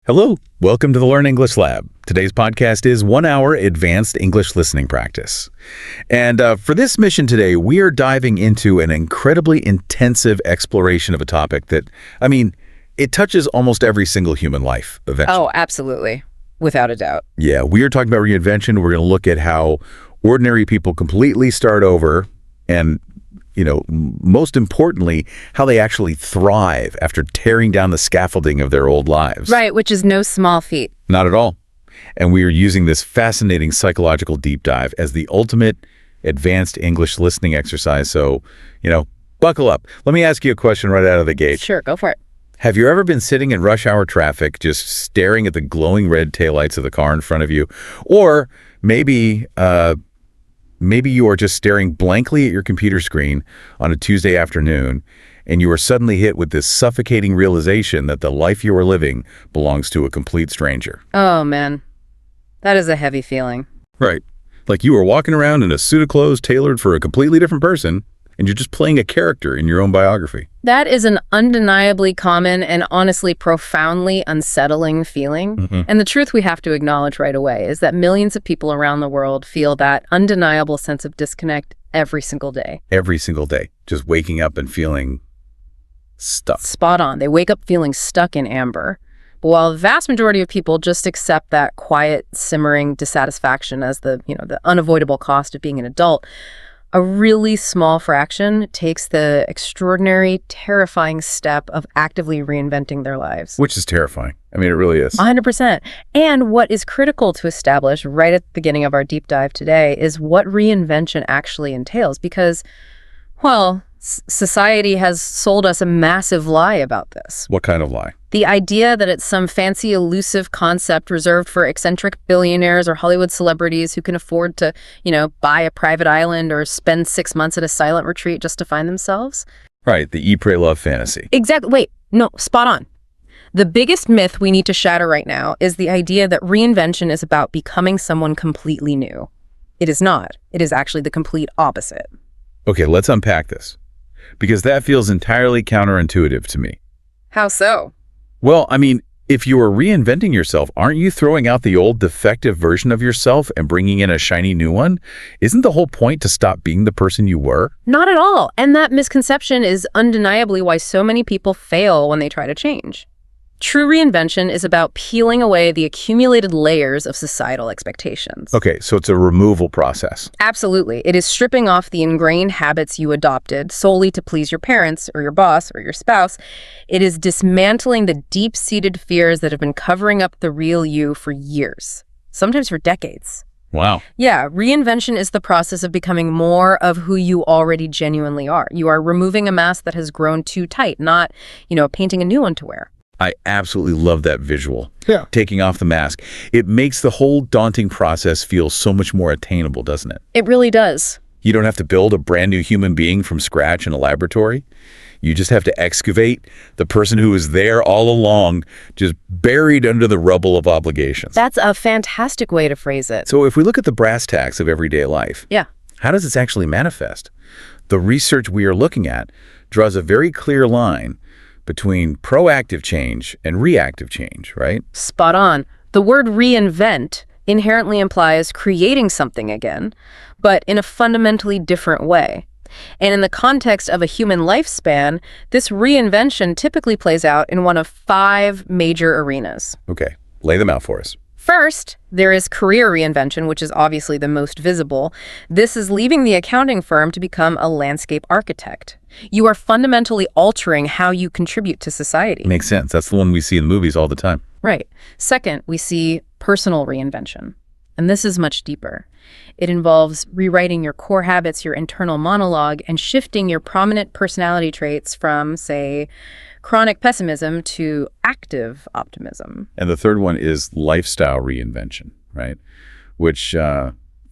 Hello, welcome to the Learn English Lab. Today's podcast is 1 hour advanced English listening practice. And for this mission today, we are diving into an incredibly intensive exploration of a topic that, it touches almost every single human life eventually. Oh, absolutely. Without a doubt. Yeah, we are talking about reinvention. We're going to look at how ordinary people completely start over and most importantly, how they actually thrive after tearing down the scaffolding of their old lives. Right, which is no small feat. Not at all. And we are using this fascinating psychological deep dive as the ultimate advanced English listening exercise. So, buckle up. Let me ask you a question right out of the gate. Sure, go for it. Have you ever been sitting in rush hour traffic just staring at the glowing red taillights of the car in front of you? Or maybe you are just staring blankly at your computer screen on a Tuesday afternoon, and you are suddenly hit with this suffocating realization that the life you are living belongs to a complete stranger. Oh, man. That is a heavy feeling. Right. Like you are walking around in a suit of clothes tailored for a completely different person, and you're just playing a character in your own biography. That is an undeniably common and honestly profoundly unsettling feeling. Mm-hmm. And the truth we have to acknowledge right away is that millions of people around the world feel that undeniable sense of disconnect every single day. Every single day. Just waking up and feeling stuck. Spot on. They wake up feeling stuck in amber. But while the vast majority of people just accept that quiet, simmering dissatisfaction as the unavoidable cost of being an adult, a really small fraction takes the extraordinary, terrifying step of actively reinventing their lives. Which is terrifying. It really is. 100%. And what is critical to establish right at the beginning of our deep dive today is what reinvention actually entails. Because, society has sold us a massive lie about this. What kind of lie? The idea that it's some fancy, elusive concept reserved for eccentric billionaires or Hollywood celebrities who can afford to, buy a private island or spend 6 months at a silent retreat just to find themselves. Right, the eat, pray, love fantasy. Exactly. Wait, no, spot on. The biggest myth we need to shatter right now is the idea that reinvention is about becoming someone completely new. It is not. It is actually the complete opposite. Okay, let's unpack this, because that feels entirely counterintuitive to me. How so? Well, if you are reinventing yourself, aren't you throwing out the old defective version of yourself and bringing in a shiny new one? Isn't the whole point to stop being the person you were? Not at all. And that misconception is undeniably why so many people fail when they try to change. True reinvention is about peeling away the accumulated layers of societal expectations. Okay, so it's a removal process. Absolutely. It is stripping off the ingrained habits you adopted solely to please your parents or your boss or your spouse. It is dismantling the deep-seated fears that have been covering up the real you for years, sometimes for decades. Wow. Yeah, reinvention is the process of becoming more of who you already genuinely are. You are removing a mask that has grown too tight, not, painting a new one to wear. I absolutely love that visual. Yeah. Taking off the mask. It makes the whole daunting process feel so much more attainable, doesn't it? It really does. You don't have to build a brand new human being from scratch in a laboratory. You just have to excavate the person who was there all along, just buried under the rubble of obligations. That's a fantastic way to phrase it. So if we look at the brass tacks of everyday life, Yeah. how does this actually manifest? The research we are looking at draws a very clear line between proactive change and reactive change, right? Spot on. The word reinvent inherently implies creating something again, but in a fundamentally different way. And in the context of a human lifespan, this reinvention typically plays out in one of 5 major arenas. Okay, lay them out for us. First, there is career reinvention, which is obviously the most visible. This is leaving the accounting firm to become a landscape architect. You are fundamentally altering how you contribute to society. Makes sense. That's the one we see in movies all the time. Right. Second, we see personal reinvention. And this is much deeper. It involves rewriting your core habits, your internal monologue, and shifting your prominent personality traits from, say, chronic pessimism to active optimism. And the third one is lifestyle reinvention, right? Which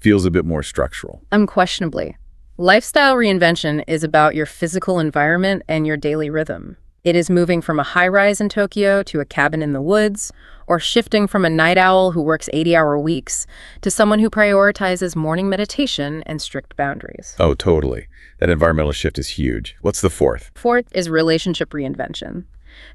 feels a bit more structural. Unquestionably. Lifestyle reinvention is about your physical environment and your daily rhythm. It is moving from a high-rise in Tokyo to a cabin in the woods, or shifting from a night owl who works 80-hour weeks to someone who prioritizes morning meditation and strict boundaries. Oh, totally. That environmental shift is huge. What's the fourth? Fourth is relationship reinvention.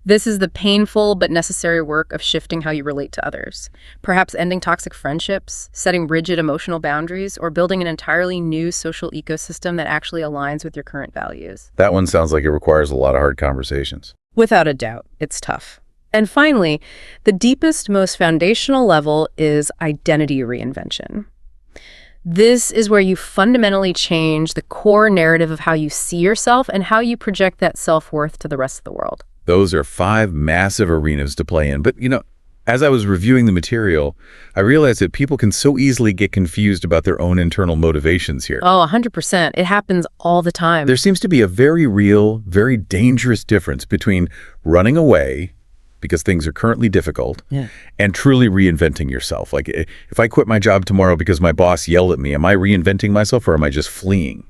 This is the painful but necessary work of shifting how you relate to others. Perhaps ending toxic friendships, setting rigid emotional boundaries, or building an entirely new social ecosystem that actually aligns with your current values. That one sounds like it requires a lot of hard conversations. Without a doubt, it's tough. And finally, the deepest, most foundational level is identity reinvention. This is where you fundamentally change the core narrative of how you see yourself and how you project that self-worth to the rest of the world. Those are 5 massive arenas to play in. But, as I was reviewing the material, I realized that people can so easily get confused about their own internal motivations here. Oh, 100%. It happens all the time. There seems to be a very real, very dangerous difference between running away because things are currently difficult, and truly reinventing yourself. Like, if I quit my job tomorrow because my boss yelled at me, am I reinventing myself or am I just fleeing?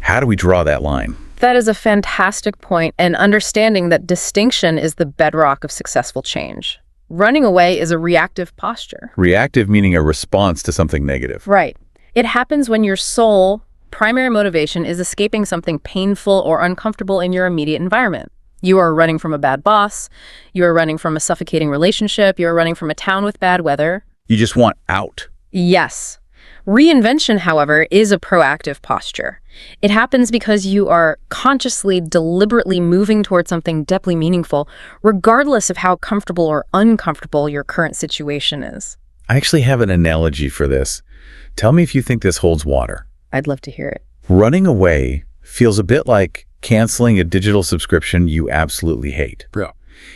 How do we draw that line? That is a fantastic point, and understanding that distinction is the bedrock of successful change. Running away is a reactive posture. Reactive meaning a response to something negative. Right. It happens when your sole primary motivation is escaping something painful or uncomfortable in your immediate environment. You are running from a bad boss, you are running from a suffocating relationship, you are running from a town with bad weather. You just want out. Yes. Reinvention, however, is a proactive posture. It happens because you are consciously, deliberately moving towards something deeply meaningful, regardless of how comfortable or uncomfortable your current situation is. I actually have an analogy for this. Tell me if you think this holds water. I'd love to hear it. Running away feels a bit like canceling a digital subscription you absolutely hate. Yeah.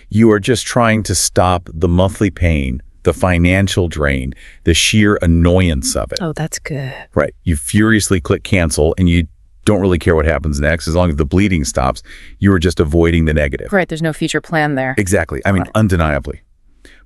You are just trying to stop the monthly pain, the financial drain, the sheer annoyance of it. Oh, that's good. Right. You furiously click cancel and you don't really care what happens next. As long as the bleeding stops, you are just avoiding the negative. Right, there's no future plan there. Exactly. I mean, undeniably.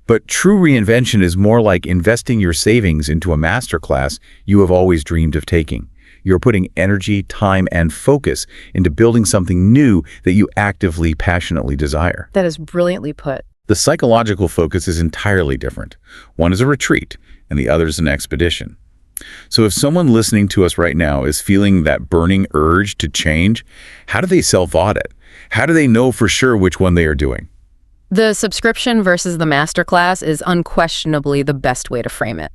But true reinvention is more like investing your savings into a masterclass you have always dreamed of taking. You're putting energy, time, and focus into building something new that you actively, passionately desire. That is brilliantly put. The psychological focus is entirely different. One is a retreat, and the other is an expedition. So if someone listening to us right now is feeling that burning urge to change, how do they self-audit? How do they know for sure which one they are doing? The subscription versus the masterclass is unquestionably the best way to frame it.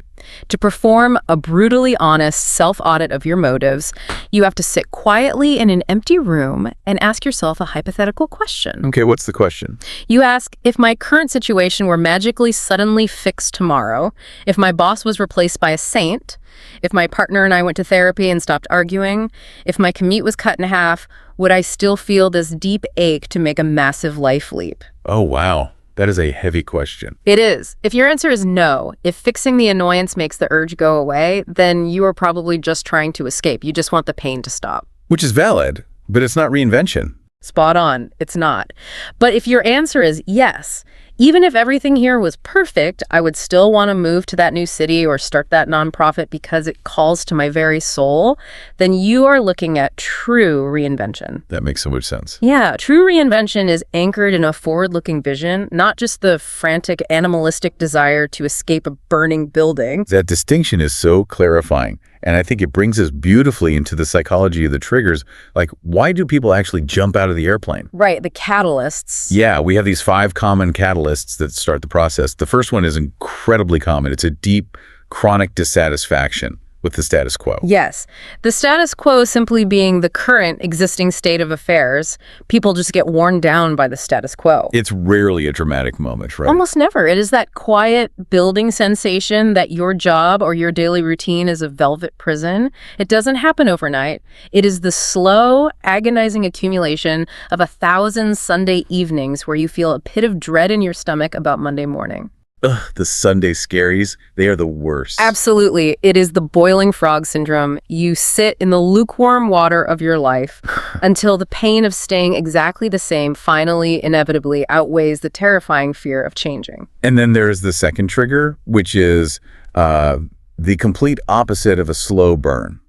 To perform a brutally honest self-audit of your motives, you have to sit quietly in an empty room and ask yourself a hypothetical question. Okay, what's the question? You ask, if my current situation were magically suddenly fixed tomorrow, if my boss was replaced by a saint, if my partner and I went to therapy and stopped arguing, if my commute was cut in half, would I still feel this deep ache to make a massive life leap? Oh, wow. That is a heavy question. It is. If your answer is no, if fixing the annoyance makes the urge go away, then you are probably just trying to escape. You just want the pain to stop. Which is valid, but it's not reinvention. Spot on. It's not. But if your answer is yes, even if everything here was perfect, I would still want to move to that new city or start that nonprofit because it calls to my very soul, then you are looking at true reinvention. That makes so much sense. Yeah, true reinvention is anchored in a forward-looking vision, not just the frantic animalistic desire to escape a burning building. That distinction is so clarifying, and I think it brings us beautifully into the psychology of the triggers. Like, why do people actually jump out of the airplane? Right, the catalysts. Yeah, we have these 5 common catalysts that start the process. The first one is incredibly common. It's a deep, chronic dissatisfaction with the status quo. Yes. The status quo simply being the current existing state of affairs. People just get worn down by the status quo. It's rarely a dramatic moment, right? Almost never. It is that quiet building sensation that your job or your daily routine is a velvet prison. It doesn't happen overnight. It is the slow, agonizing accumulation of 1,000 Sunday evenings where you feel a pit of dread in your stomach about Monday morning. Ugh, the Sunday scaries, they are the worst. Absolutely. It is the boiling frog syndrome. You sit in the lukewarm water of your life until the pain of staying exactly the same finally, inevitably outweighs the terrifying fear of changing. And then there's the second trigger, which is the complete opposite of a slow burn.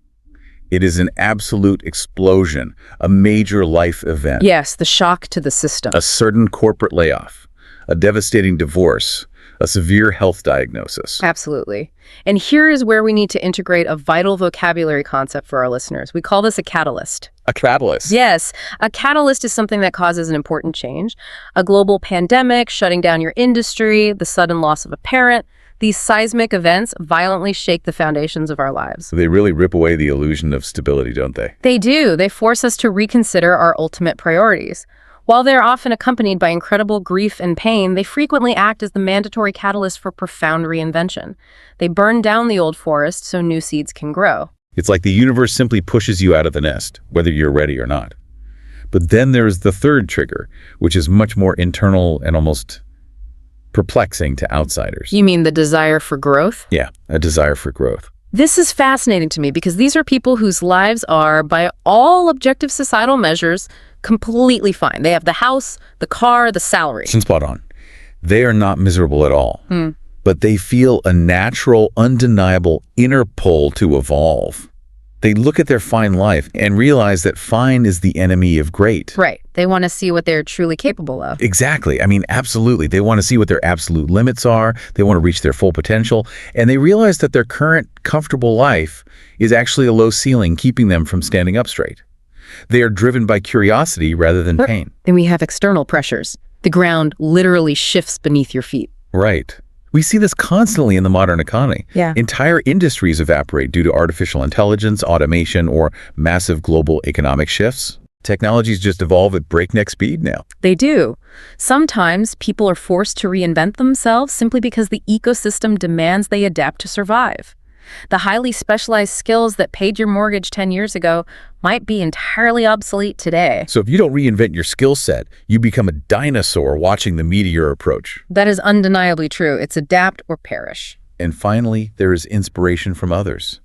It is an absolute explosion, a major life event. Yes, the shock to the system. A sudden corporate layoff, a devastating divorce, a severe health diagnosis. Absolutely. And here is where we need to integrate a vital vocabulary concept for our listeners. We call this a catalyst. A catalyst. Yes, a catalyst is something that causes an important change. A global pandemic, shutting down your industry, the sudden loss of a parent. These seismic events violently shake the foundations of our lives. They really rip away the illusion of stability, don't they? They do. They force us to reconsider our ultimate priorities. While they're often accompanied by incredible grief and pain, they frequently act as the mandatory catalyst for profound reinvention. They burn down the old forest so new seeds can grow. It's like the universe simply pushes you out of the nest, whether you're ready or not. But then there's the third trigger, which is much more internal and almost perplexing to outsiders. You mean the desire for growth? Yeah, a desire for growth. This is fascinating to me because these are people whose lives are, by all objective societal measures, completely fine. They have the house, the car, the salary. Spot on. They are not miserable at all. But they feel a natural, undeniable inner pull to evolve. They look at their fine life and realize that fine is the enemy of great. Right. They want to see what they're truly capable of. Exactly. I mean, absolutely. They want to see what their absolute limits are. They want to reach their full potential. And they realize that their current comfortable life is actually a low ceiling keeping them from standing up straight. They are driven by curiosity rather than pain. Then we have external pressures. The ground literally shifts beneath your feet. Right. We see this constantly in the modern economy. Yeah. Entire industries evaporate due to artificial intelligence, automation, or massive global economic shifts. Technologies just evolve at breakneck speed now. They do. Sometimes people are forced to reinvent themselves simply because the ecosystem demands they adapt to survive. The highly specialized skills that paid your mortgage 10 years ago might be entirely obsolete today. So if you don't reinvent your skill set, you become a dinosaur watching the meteor approach. That is undeniably true. It's adapt or perish. And finally, there is inspiration from others.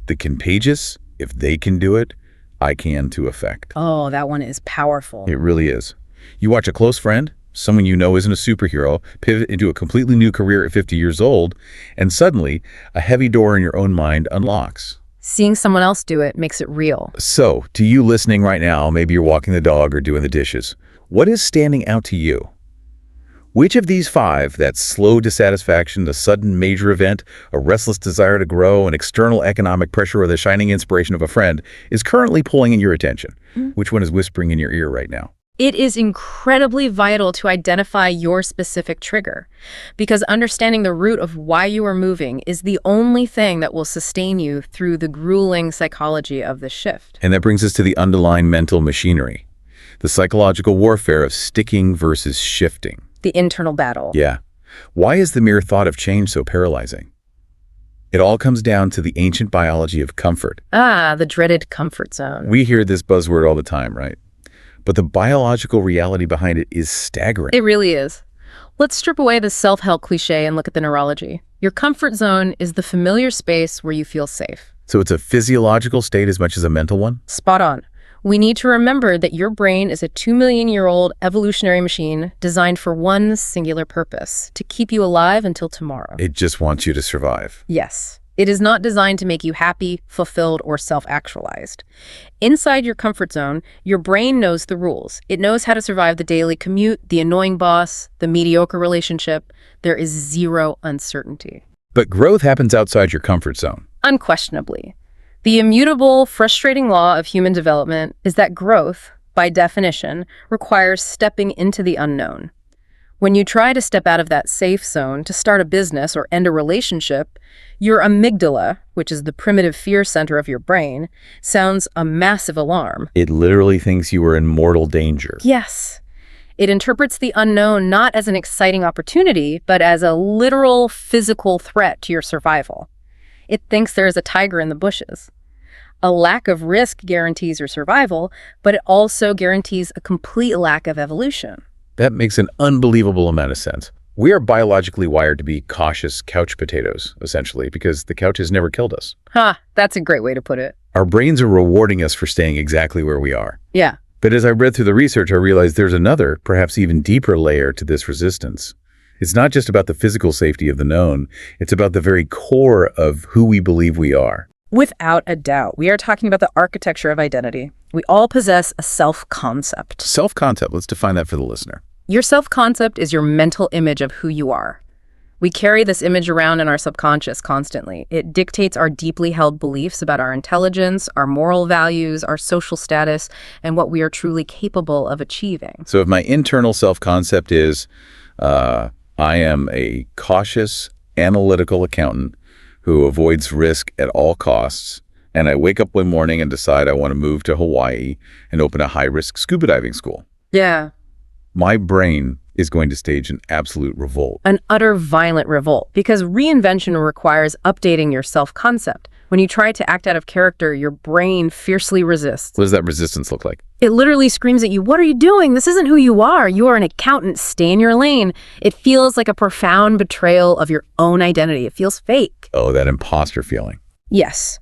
The contagious, if they can do it, I can to effect. Oh, that one is powerful. It really is. You watch a close friend, someone you know isn't a superhero, pivot into a completely new career at 50 years old, and suddenly a heavy door in your own mind unlocks. Seeing someone else do it makes it real. So, to you listening right now, maybe you're walking the dog or doing the dishes, what is standing out to you? Which of these five, that slow dissatisfaction, the sudden major event, a restless desire to grow, an external economic pressure, or the shining inspiration of a friend, is currently pulling in your attention? Which one is whispering in your ear right now? It is incredibly vital to identify your specific trigger, because understanding the root of why you are moving is the only thing that will sustain you through the grueling psychology of the shift. And that brings us to the underlying mental machinery, the psychological warfare of sticking versus shifting. The internal battle. Yeah. Why is the mere thought of change so paralyzing? It all comes down to the ancient biology of comfort. Ah, the dreaded comfort zone. We hear this buzzword all the time, right? But the biological reality behind it is staggering. It really is. Let's strip away the self-help cliche and look at the neurology. Your comfort zone is the familiar space where you feel safe. So it's a physiological state as much as a mental one? Spot on. We need to remember that your brain is a 2 million-year-old evolutionary machine designed for one singular purpose, to keep you alive until tomorrow. It just wants you to survive. Yes. It is not designed to make you happy, fulfilled, or self-actualized. Inside your comfort zone, your brain knows the rules. It knows how to survive the daily commute, the annoying boss, the mediocre relationship. There is zero uncertainty. But growth happens outside your comfort zone. Unquestionably. The immutable, frustrating law of human development is that growth, by definition, requires stepping into the unknown. When you try to step out of that safe zone to start a business or end a relationship, your amygdala, which is the primitive fear center of your brain, sounds a massive alarm. It literally thinks you are in mortal danger. Yes. It interprets the unknown not as an exciting opportunity, but as a literal physical threat to your survival. It thinks there is a tiger in the bushes. A lack of risk guarantees your survival, but it also guarantees a complete lack of evolution. That makes an unbelievable amount of sense. We are biologically wired to be cautious couch potatoes, essentially, because the couch has never killed us. That's a great way to put it. Our brains are rewarding us for staying exactly where we are. Yeah. But as I read through the research, I realized there's another, perhaps even deeper layer to this resistance. It's not just about the physical safety of the known, it's about the very core of who we believe we are. Without a doubt, we are talking about the architecture of identity. We all possess a self-concept. Self-concept, let's define that for the listener. Your self-concept is your mental image of who you are. We carry this image around in our subconscious constantly. It dictates our deeply held beliefs about our intelligence, our moral values, our social status, and what we are truly capable of achieving. So if my internal self-concept is, I am a cautious, analytical accountant who avoids risk at all costs, and I wake up one morning and decide I want to move to Hawaii and open a high-risk scuba diving school, Yeah. my brain is going to stage an absolute revolt. An utter violent revolt, because reinvention requires updating your self-concept. When you try to act out of character, your brain fiercely resists. What does that resistance look like? It literally screams at you, "What are you doing? This isn't who you are. You are an accountant. Stay in your lane." It feels like a profound betrayal of your own identity. It feels fake. Oh, that imposter feeling. Yes.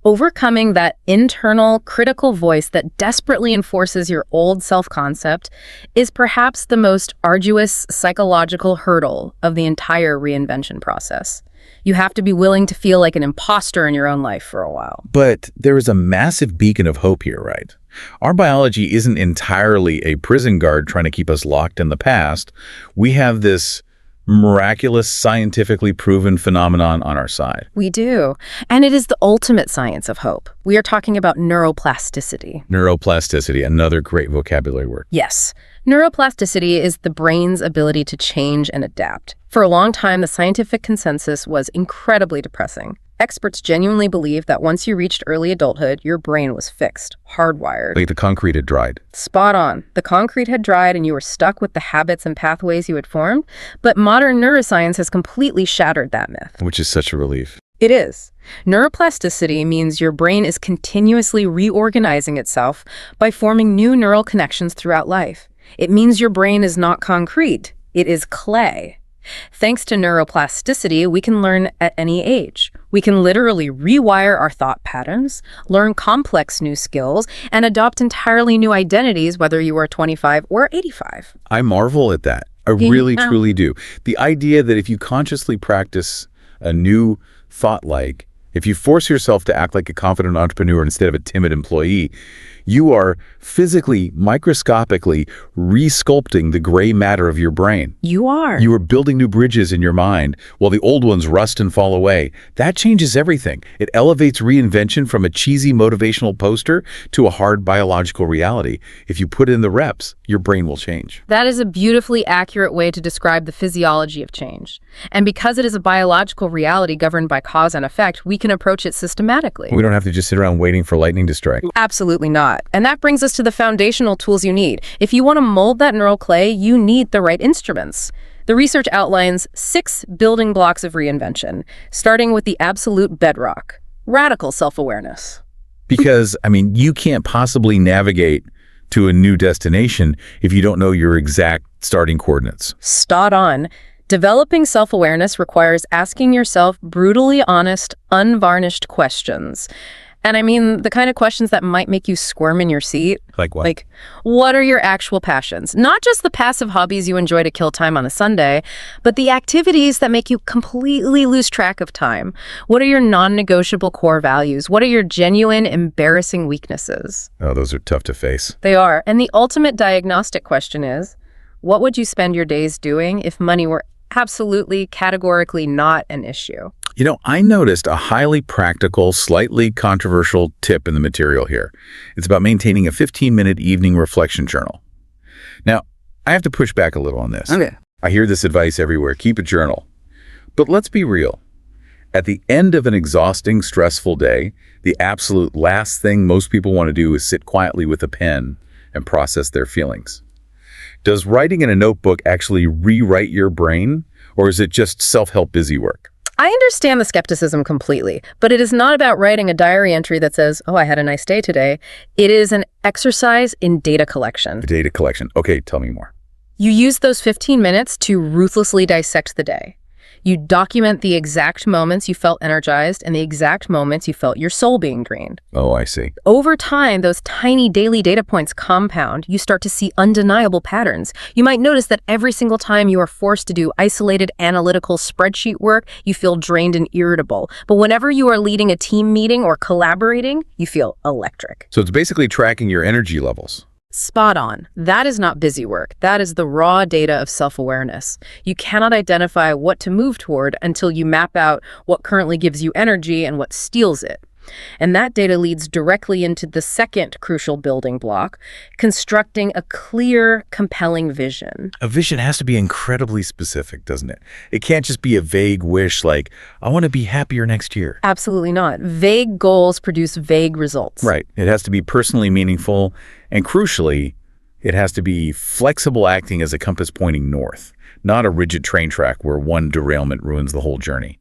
Overcoming that internal critical voice that desperately enforces your old self-concept is perhaps the most arduous psychological hurdle of the entire reinvention process. You have to be willing to feel like an imposter in your own life for a while. But there is a massive beacon of hope here, right? Our biology isn't entirely a prison guard trying to keep us locked in the past. We have this miraculous, scientifically proven phenomenon on our side. We do. And it is the ultimate science of hope. We are talking about neuroplasticity. Neuroplasticity, another great vocabulary word. Yes. Neuroplasticity is the brain's ability to change and adapt. For a long time, the scientific consensus was incredibly depressing. Experts genuinely believed that once you reached early adulthood, your brain was fixed, hardwired. Like the concrete had dried. Spot on. The concrete had dried and you were stuck with the habits and pathways you had formed, but modern neuroscience has completely shattered that myth. Which is such a relief. It is. Neuroplasticity means your brain is continuously reorganizing itself by forming new neural connections throughout life. It means your brain is not concrete. It is clay. Thanks to neuroplasticity, we can learn at any age. We can literally rewire our thought patterns, learn complex new skills, and adopt entirely new identities, whether you are 25 or 85. I marvel at that. I really, truly do. The idea that if you consciously practice a new thought, like if you force yourself to act like a confident entrepreneur instead of a timid employee, you are physically, microscopically resculpting the gray matter of your brain. You are. You are building new bridges in your mind while the old ones rust and fall away. That changes everything. It elevates reinvention from a cheesy motivational poster to a hard biological reality. If you put in the reps, your brain will change. That is a beautifully accurate way to describe the physiology of change. And because it is a biological reality governed by cause and effect, we can approach it systematically. We don't have to just sit around waiting for lightning to strike. Absolutely not. And that brings us to the foundational tools you need. If you want to mold that neural clay, you need the right instruments. The research outlines 6 building blocks of reinvention, starting with the absolute bedrock: radical self-awareness. Because, you can't possibly navigate to a new destination if you don't know your exact starting coordinates. Spot on. Developing self-awareness requires asking yourself brutally honest, unvarnished questions. And the kind of questions that might make you squirm in your seat. Like what? Like, what are your actual passions? Not just the passive hobbies you enjoy to kill time on a Sunday, but the activities that make you completely lose track of time. What are your non-negotiable core values? What are your genuine, embarrassing weaknesses? Oh, those are tough to face. They are. And the ultimate diagnostic question is, what would you spend your days doing if money were absolutely, categorically not an issue? I noticed a highly practical, slightly controversial tip in the material here. It's about maintaining a 15-minute evening reflection journal. Now, I have to push back a little on this. Okay. I hear this advice everywhere: keep a journal. But let's be real. At the end of an exhausting, stressful day, the absolute last thing most people want to do is sit quietly with a pen and process their feelings. Does writing in a notebook actually rewrite your brain, or is it just self-help busy work? I understand the skepticism completely, but it is not about writing a diary entry that says, "Oh, I had a nice day today." It is an exercise in data collection. Data collection. Okay, tell me more. You use those 15 minutes to ruthlessly dissect the day. You document the exact moments you felt energized and the exact moments you felt your soul being drained. Oh, I see. Over time, those tiny daily data points compound. You start to see undeniable patterns. You might notice that every single time you are forced to do isolated analytical spreadsheet work, you feel drained and irritable. But whenever you are leading a team meeting or collaborating, you feel electric. So it's basically tracking your energy levels. Spot on. That is not busy work. That is the raw data of self-awareness. You cannot identify what to move toward until you map out what currently gives you energy and what steals it. And that data leads directly into the second crucial building block, constructing a clear, compelling vision. A vision has to be incredibly specific, doesn't it? It can't just be a vague wish like, I want to be happier next year. Absolutely not. Vague goals produce vague results. Right. It has to be personally meaningful, and crucially, it has to be flexible, acting as a compass pointing north, not a rigid train track where one derailment ruins the whole journey.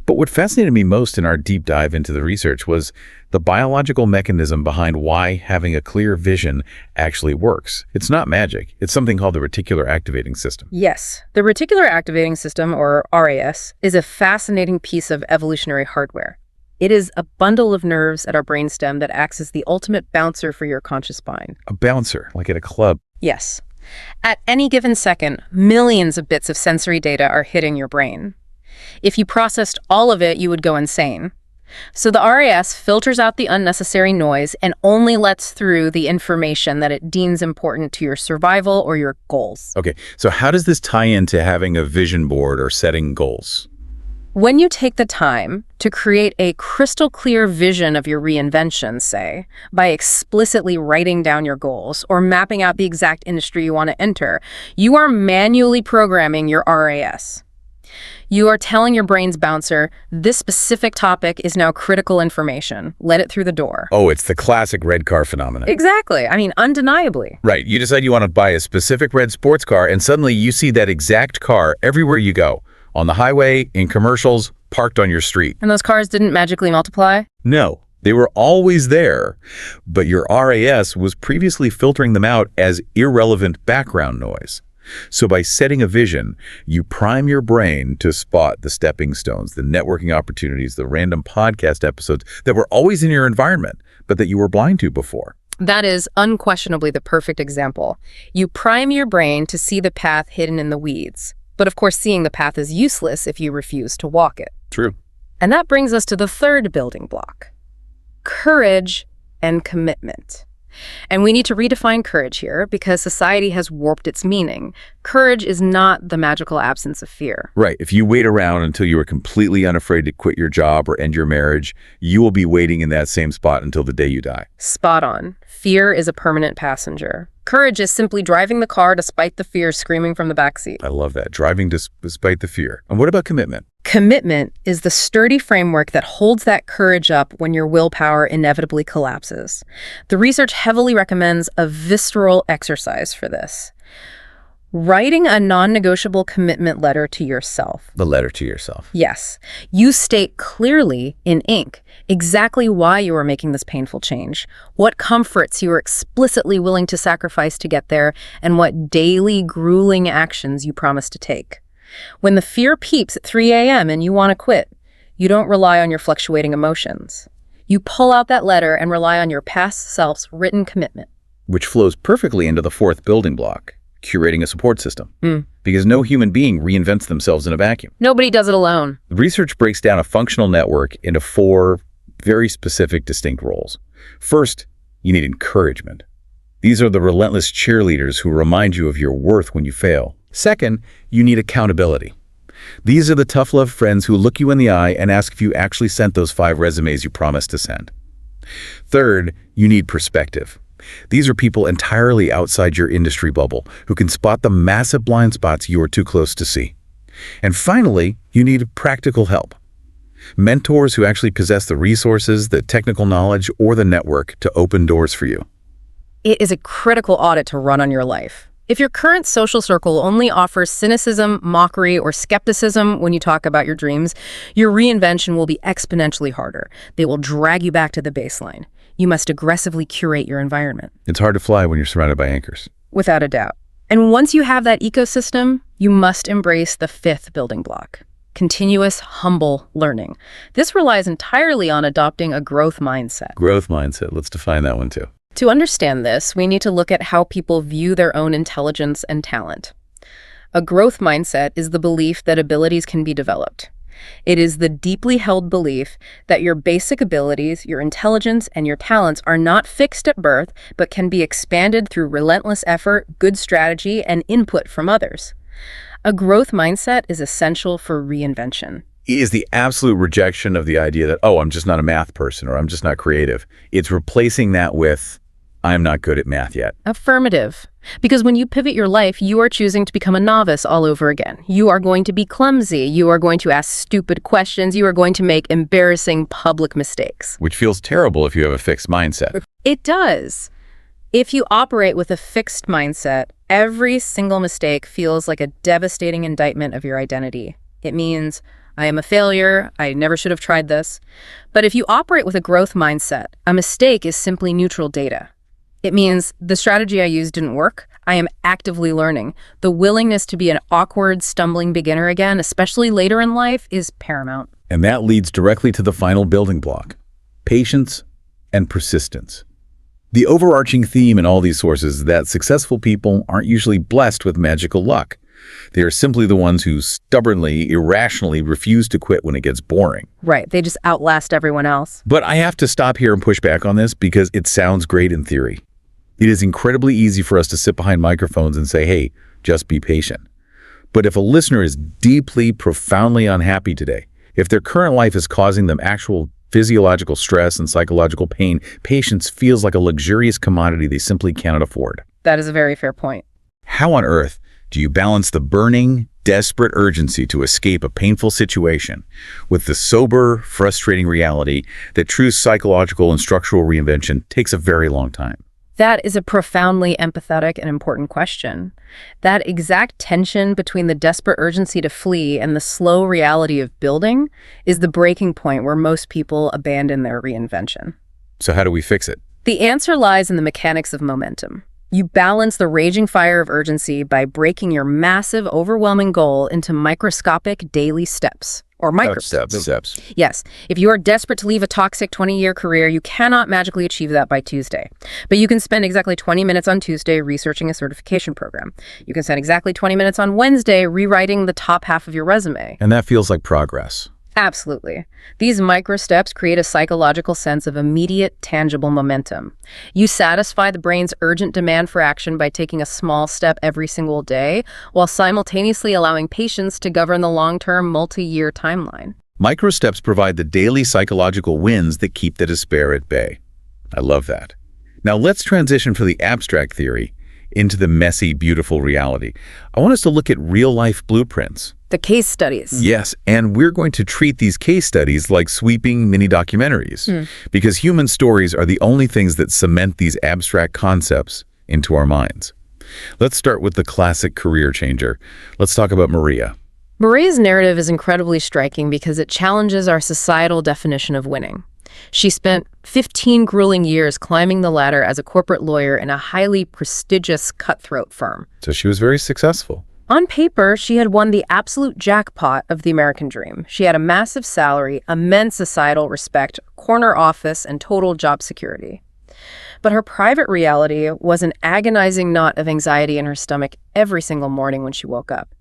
But what fascinated me most in our deep dive into the research was the biological mechanism behind why having a clear vision actually works. It's not magic. It's something called the reticular activating system. Yes. The reticular activating system, or RAS, is a fascinating piece of evolutionary hardware. It is a bundle of nerves at our brainstem that acts as the ultimate bouncer for your conscious mind. A bouncer, like at a club. Yes. At any given second, millions of bits of sensory data are hitting your brain. If you processed all of it, you would go insane. So the RAS filters out the unnecessary noise and only lets through the information that it deems important to your survival or your goals. Okay, so how does this tie into having a vision board or setting goals? When you take the time to create a crystal clear vision of your reinvention, say, by explicitly writing down your goals or mapping out the exact industry you want to enter, you are manually programming your RAS. You are telling your brain's bouncer, this specific topic is now critical information. Let it through the door. Oh, it's the classic red car phenomenon. Exactly. I mean, undeniably. Right. You decide you want to buy a specific red sports car, and suddenly you see that exact car everywhere you go. On the highway, in commercials, parked on your street. And those cars didn't magically multiply? No, they were always there, but your RAS was previously filtering them out as irrelevant background noise. So by setting a vision, you prime your brain to spot the stepping stones, the networking opportunities, the random podcast episodes that were always in your environment, but that you were blind to before. That is unquestionably the perfect example. You prime your brain to see the path hidden in the weeds. But of course, seeing the path is useless if you refuse to walk it. True. And that brings us to the third building block: courage and commitment. And we need to redefine courage here because society has warped its meaning. Courage is not the magical absence of fear. Right. If you wait around until you are completely unafraid to quit your job or end your marriage, you will be waiting in that same spot until the day you die. Spot on. Fear is a permanent passenger. Courage is simply driving the car despite the fear screaming from the backseat. I love that. Driving despite the fear. And what about commitment? Commitment is the sturdy framework that holds that courage up when your willpower inevitably collapses. The research heavily recommends a visceral exercise for this. Writing a non-negotiable commitment letter to yourself. The letter to yourself. Yes. You state clearly in ink exactly why you are making this painful change, what comforts you are explicitly willing to sacrifice to get there, and what daily grueling actions you promise to take. When the fear peeps at 3 a.m. and you want to quit, you don't rely on your fluctuating emotions. You pull out that letter and rely on your past self's written commitment. Which flows perfectly into the fourth building block, curating a support system. Because no human being reinvents themselves in a vacuum. Nobody does it alone. The research breaks down a functional network into 4 very specific, distinct roles. First, you need encouragement. These are the relentless cheerleaders who remind you of your worth when you fail. Second, you need accountability. These are the tough love friends who look you in the eye and ask if you actually sent those 5 resumes you promised to send. Third, you need perspective. These are people entirely outside your industry bubble who can spot the massive blind spots you are too close to see. And finally, you need practical help. Mentors who actually possess the resources, the technical knowledge, or the network to open doors for you. It is a critical audit to run on your life. If your current social circle only offers cynicism, mockery, or skepticism when you talk about your dreams, your reinvention will be exponentially harder. They will drag you back to the baseline. You must aggressively curate your environment. It's hard to fly when you're surrounded by anchors. Without a doubt. And once you have that ecosystem, you must embrace the 5th building block: continuous, humble learning. This relies entirely on adopting a growth mindset. Growth mindset. Let's define that one too. To understand this, we need to look at how people view their own intelligence and talent. A growth mindset is the belief that abilities can be developed. It is the deeply held belief that your basic abilities, your intelligence, and your talents are not fixed at birth, but can be expanded through relentless effort, good strategy, and input from others. A growth mindset is essential for reinvention. Is the absolute rejection of the idea that, oh, I'm just not a math person or I'm just not creative. It's replacing that with, I'm not good at math yet. Affirmative. Because when you pivot your life, you are choosing to become a novice all over again. You are going to be clumsy. You are going to ask stupid questions. You are going to make embarrassing public mistakes. Which feels terrible if you have a fixed mindset. It does. If you operate with a fixed mindset, every single mistake feels like a devastating indictment of your identity. It means, I am a failure, I never should have tried this. But if you operate with a growth mindset, a mistake is simply neutral data. It means the strategy I used didn't work. I am actively learning. The willingness to be an awkward, stumbling beginner again, especially later in life, is paramount. And that leads directly to the final building block, patience and persistence. The overarching theme in all these sources is that successful people aren't usually blessed with magical luck. They are simply the ones who stubbornly, irrationally refuse to quit when it gets boring. Right, they just outlast everyone else. But I have to stop here and push back on this because it sounds great in theory. It is incredibly easy for us to sit behind microphones and say, hey, just be patient. But if a listener is deeply, profoundly unhappy today, if their current life is causing them actual physiological stress and psychological pain, patience feels like a luxurious commodity they simply cannot afford. That is a very fair point. How on earth do you balance the burning, desperate urgency to escape a painful situation with the sober, frustrating reality that true psychological and structural reinvention takes a very long time? That is a profoundly empathetic and important question. That exact tension between the desperate urgency to flee and the slow reality of building is the breaking point where most people abandon their reinvention. So how do we fix it? The answer lies in the mechanics of momentum. You balance the raging fire of urgency by breaking your massive, overwhelming goal into microscopic daily steps. Or micro steps. Yes. If you are desperate to leave a toxic 20-year career, you cannot magically achieve that by Tuesday. But you can spend exactly 20 minutes on Tuesday researching a certification program. You can spend exactly 20 minutes on Wednesday rewriting the top half of your resume. And that feels like progress. Absolutely. These micro steps create a psychological sense of immediate, tangible momentum. You satisfy the brain's urgent demand for action by taking a small step every single day, while simultaneously allowing patience to govern the long-term, multi-year timeline. Micro steps provide the daily psychological wins that keep the despair at bay. I love that. Now let's transition from the abstract theory into the messy, beautiful reality. I want us to look at real-life blueprints. The case studies. Yes, and we're going to treat these case studies like sweeping mini-documentaries, because human stories are the only things that cement these abstract concepts into our minds. Let's start with the classic career changer. Let's talk about Maria. Maria's narrative is incredibly striking because it challenges our societal definition of winning. She spent 15 grueling years climbing the ladder as a corporate lawyer in a highly prestigious cutthroat firm. So she was very successful. On paper, she had won the absolute jackpot of the American dream. She had a massive salary, immense societal respect, corner office, and total job security. But her private reality was an agonizing knot of anxiety in her stomach every single morning when she woke up.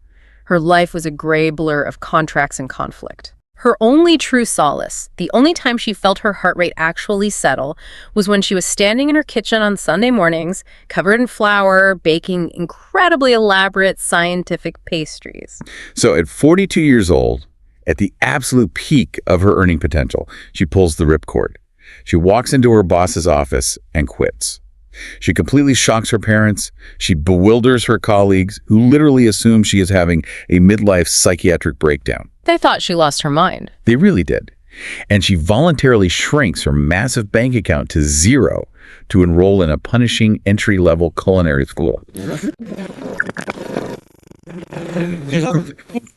Her life was a gray blur of contracts and conflict. Her only true solace, the only time she felt her heart rate actually settle, was when she was standing in her kitchen on Sunday mornings, covered in flour, baking incredibly elaborate scientific pastries. So at 42 years old, at the absolute peak of her earning potential, she pulls the ripcord. She walks into her boss's office and quits. She completely shocks her parents. She bewilders her colleagues, who literally assume she is having a midlife psychiatric breakdown. They thought she lost her mind. They really did. And she voluntarily shrinks her massive bank account to zero to enroll in a punishing entry-level culinary school.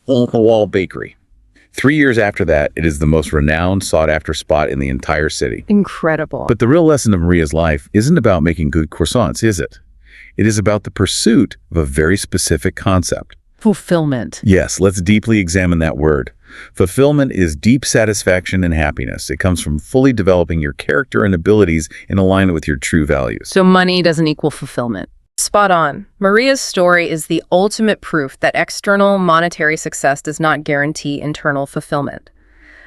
Wall bakery. 3 years after that, it is the most renowned, sought-after spot in the entire city. Incredible. But the real lesson of Maria's life isn't about making good croissants, is it? It is about the pursuit of a very specific concept. Fulfillment. Yes, let's deeply examine that word. Fulfillment is deep satisfaction and happiness. It comes from fully developing your character and abilities in alignment with your true values. So money doesn't equal fulfillment. Spot on. Maria's story is the ultimate proof that external monetary success does not guarantee internal fulfillment.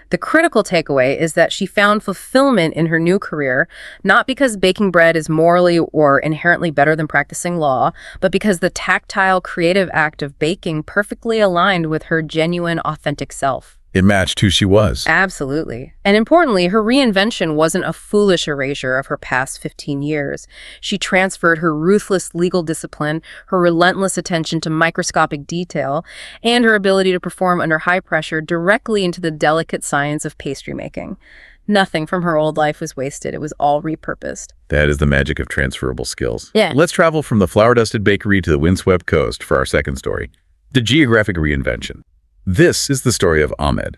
The critical takeaway is that she found fulfillment in her new career, not because baking bread is morally or inherently better than practicing law, but because the tactile, creative act of baking perfectly aligned with her genuine, authentic self. It matched who she was. Absolutely. And importantly, her reinvention wasn't a foolish erasure of her past 15 years. She transferred her ruthless legal discipline, her relentless attention to microscopic detail, and her ability to perform under high pressure directly into the delicate science of pastry making. Nothing from her old life was wasted. It was all repurposed. That is the magic of transferable skills. Yeah. Let's travel from the flower-dusted bakery to the windswept coast for our second story, the geographic reinvention. This is the story of Ahmed,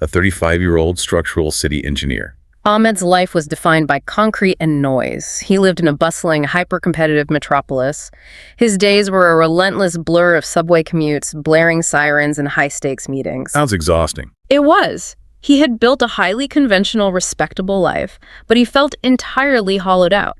a 35-year-old structural city engineer. Ahmed's life was defined by concrete and noise. He lived in a bustling, hyper-competitive metropolis. His days were a relentless blur of subway commutes, blaring sirens, and high-stakes meetings. Sounds exhausting. It was. He had built a highly conventional, respectable life, but he felt entirely hollowed out.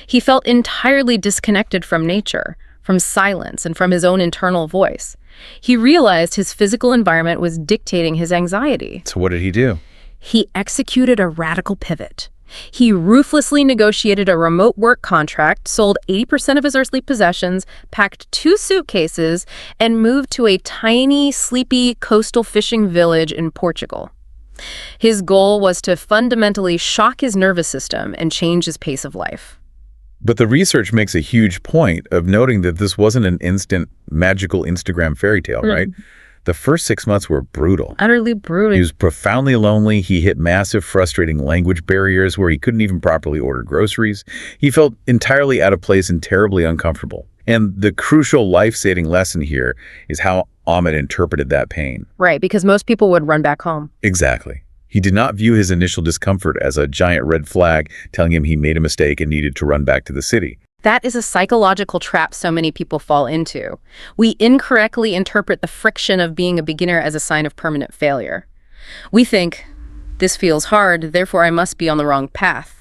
He felt entirely disconnected from nature, from silence, and from his own internal voice. He realized his physical environment was dictating his anxiety. So what did he do? He executed a radical pivot. He ruthlessly negotiated a remote work contract, sold 80% of his earthly possessions, packed 2 suitcases, and moved to a tiny, sleepy coastal fishing village in Portugal. His goal was to fundamentally shock his nervous system and change his pace of life. But the research makes a huge point of noting that this wasn't an instant, magical Instagram fairy tale, right? The first 6 months were brutal. Utterly brutal. He was profoundly lonely. He hit massive, frustrating language barriers where he couldn't even properly order groceries. He felt entirely out of place and terribly uncomfortable. And the crucial life-saving lesson here is how Ahmed interpreted that pain. Right, because most people would run back home. Exactly. He did not view his initial discomfort as a giant red flag telling him he made a mistake and needed to run back to the city. That is a psychological trap so many people fall into. We incorrectly interpret the friction of being a beginner as a sign of permanent failure. We think, this feels hard, therefore I must be on the wrong path.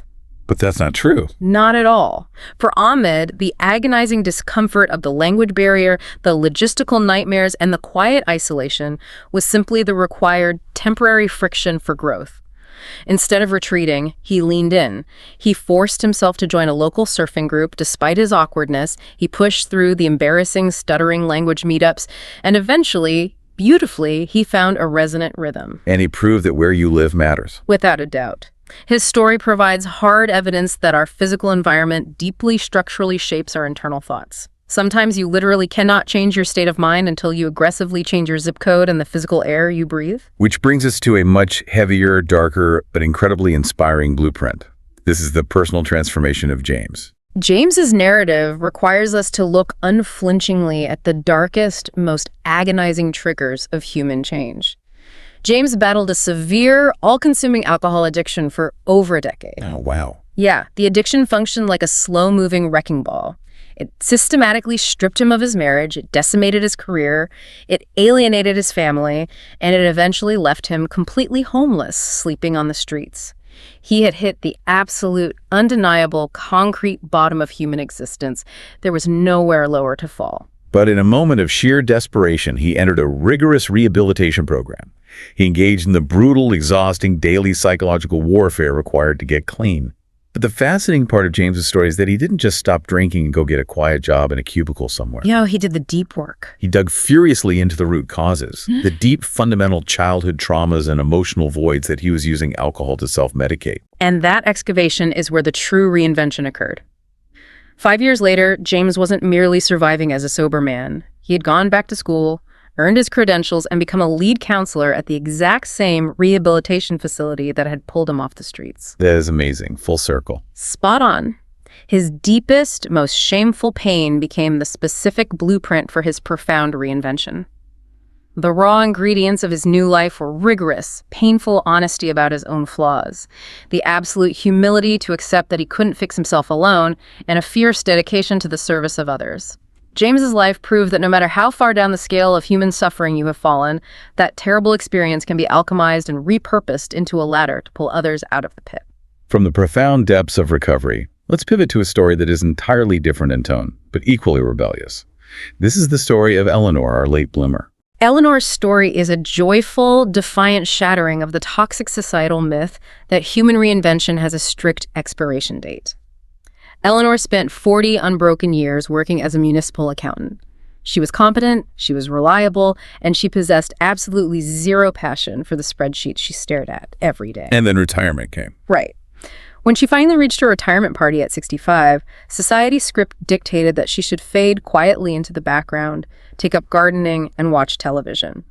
But that's not true. Not at all. For Ahmed, the agonizing discomfort of the language barrier, the logistical nightmares, and the quiet isolation was simply the required temporary friction for growth. Instead of retreating, he leaned in. He forced himself to join a local surfing group. Despite his awkwardness, he pushed through the embarrassing, stuttering language meetups, and eventually, beautifully, he found a resonant rhythm. And he proved that where you live matters. Without a doubt. His story provides hard evidence that our physical environment deeply structurally shapes our internal thoughts. Sometimes you literally cannot change your state of mind until you aggressively change your zip code and the physical air you breathe. Which brings us to a much heavier, darker, but incredibly inspiring blueprint. This is the personal transformation of James. James's narrative requires us to look unflinchingly at the darkest, most agonizing triggers of human change. James battled a severe, all-consuming alcohol addiction for over a decade. Oh, wow. Yeah, the addiction functioned like a slow-moving wrecking ball. It systematically stripped him of his marriage, it decimated his career, it alienated his family, and it eventually left him completely homeless, sleeping on the streets. He had hit the absolute, undeniable, concrete bottom of human existence. There was nowhere lower to fall. But in a moment of sheer desperation, he entered a rigorous rehabilitation program. He engaged in the brutal, exhausting daily psychological warfare required to get clean. But the fascinating part of James's story is that he didn't just stop drinking and go get a quiet job in a cubicle somewhere. He did the deep work. He dug furiously into the root causes, the deep fundamental childhood traumas and emotional voids that he was using alcohol to self-medicate. And that excavation is where the true reinvention occurred. 5 years later, James wasn't merely surviving as a sober man. He had gone back to school, earned his credentials, and become a lead counselor at the exact same rehabilitation facility that had pulled him off the streets. That is amazing. Full circle. Spot on. His deepest, most shameful pain became the specific blueprint for his profound reinvention. The raw ingredients of his new life were rigorous, painful honesty about his own flaws, the absolute humility to accept that he couldn't fix himself alone, and a fierce dedication to the service of others. James's life proved that no matter how far down the scale of human suffering you have fallen, that terrible experience can be alchemized and repurposed into a ladder to pull others out of the pit. From the profound depths of recovery, Let's pivot to a story that is entirely different in tone, but equally rebellious. This is the story of Eleanor, our late bloomer. Eleanor's story is a joyful, defiant shattering of the toxic societal myth that human reinvention has a strict expiration date. Eleanor spent 40 unbroken years working as a municipal accountant. She was competent, she was reliable, and she possessed absolutely zero passion for the spreadsheets she stared at every day. And then retirement came. Right. When she finally reached her retirement party at 65, society's script dictated that she should fade quietly into the background, take up gardening, and watch television.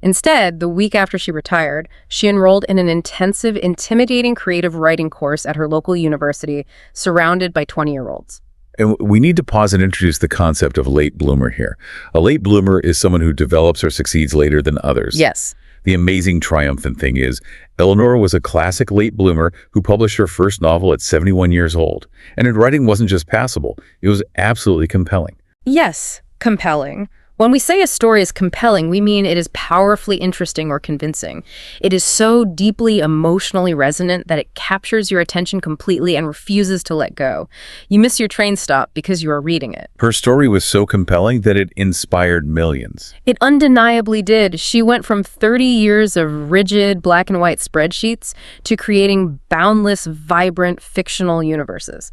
Instead, the week after she retired, she enrolled in an intensive, intimidating creative writing course at her local university, surrounded by 20-year-olds. And we need to pause and introduce the concept of late bloomer here. A late bloomer is someone who develops or succeeds later than others. Yes. The amazing, triumphant thing is, Eleanor was a classic late bloomer who published her first novel at 71 years old. And her writing wasn't just passable, it was absolutely compelling. Yes, compelling. When we say a story is compelling, we mean it is powerfully interesting or convincing. It is so deeply emotionally resonant that it captures your attention completely and refuses to let go. You miss your train stop because you are reading it. Her story was so compelling that it inspired millions. It undeniably did. She went from 30 years of rigid black and white spreadsheets to creating boundless, vibrant, fictional universes.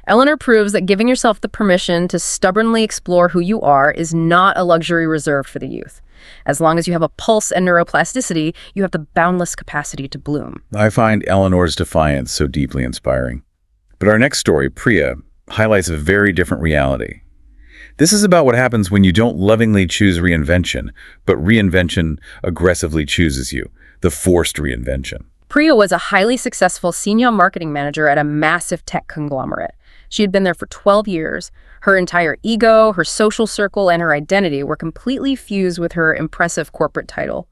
Eleanor proves that giving yourself the permission to stubbornly explore who you are is not a luxury reserved for the youth. As long as you have a pulse and neuroplasticity, you have the boundless capacity to bloom. I find Eleanor's defiance so deeply inspiring. But our next story, Priya, highlights a very different reality. This is about what happens when you don't lovingly choose reinvention, but reinvention aggressively chooses you, the forced reinvention. Priya was a highly successful senior marketing manager at a massive tech conglomerate. She had been there for 12 years. Her entire ego, her social circle, and her identity were completely fused with her impressive corporate title.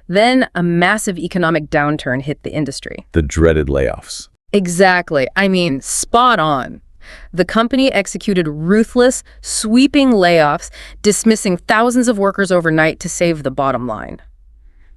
Then a massive economic downturn hit the industry. The dreaded layoffs. Exactly. I mean, spot on. The company executed ruthless, sweeping layoffs, dismissing thousands of workers overnight to save the bottom line.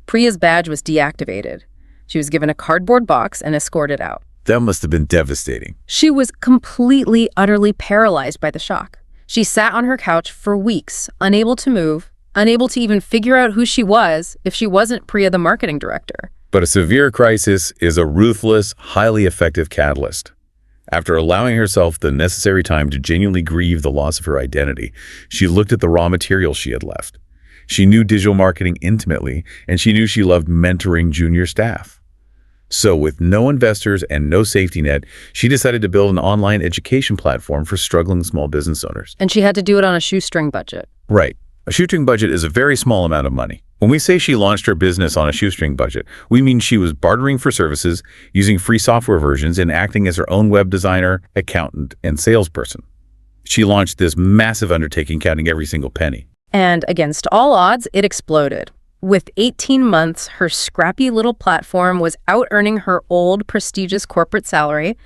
Priya's badge was deactivated. She was given a cardboard box and escorted out. That must have been devastating. She was completely, utterly paralyzed by the shock. She sat on her couch for weeks, unable to move, unable to even figure out who she was if she wasn't Priya, the marketing director. But a severe crisis is a ruthless, highly effective catalyst. After allowing herself the necessary time to genuinely grieve the loss of her identity, she looked at the raw materials she had left. She knew digital marketing intimately, and she knew she loved mentoring junior staff. So with no investors and no safety net, she decided to build an online education platform for struggling small business owners. And she had to do it on a shoestring budget. Right. A shoestring budget is a very small amount of money. When we say she launched her business on a shoestring budget, we mean she was bartering for services, using free software versions, and acting as her own web designer, accountant, and salesperson. She launched this massive undertaking, counting every single penny. And against all odds, it exploded. With 18 months, her scrappy little platform was out-earning her old, prestigious corporate salary.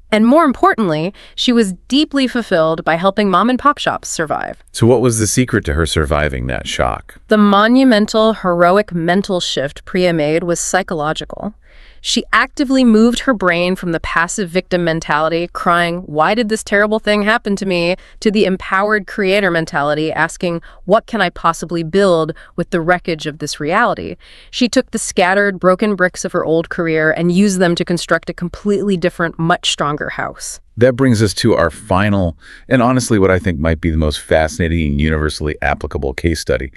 And more importantly, she was deeply fulfilled by helping mom-and-pop shops survive. So what was the secret to her surviving that shock? The monumental, heroic mental shift Priya made was psychological. She actively moved her brain from the passive victim mentality, crying, "Why did this terrible thing happen to me?" to the empowered creator mentality, asking, "What can I possibly build with the wreckage of this reality?" She took the scattered, broken bricks of her old career and used them to construct a completely different, much stronger house. That brings us to our final, and honestly what I think might be the most fascinating and universally applicable case study,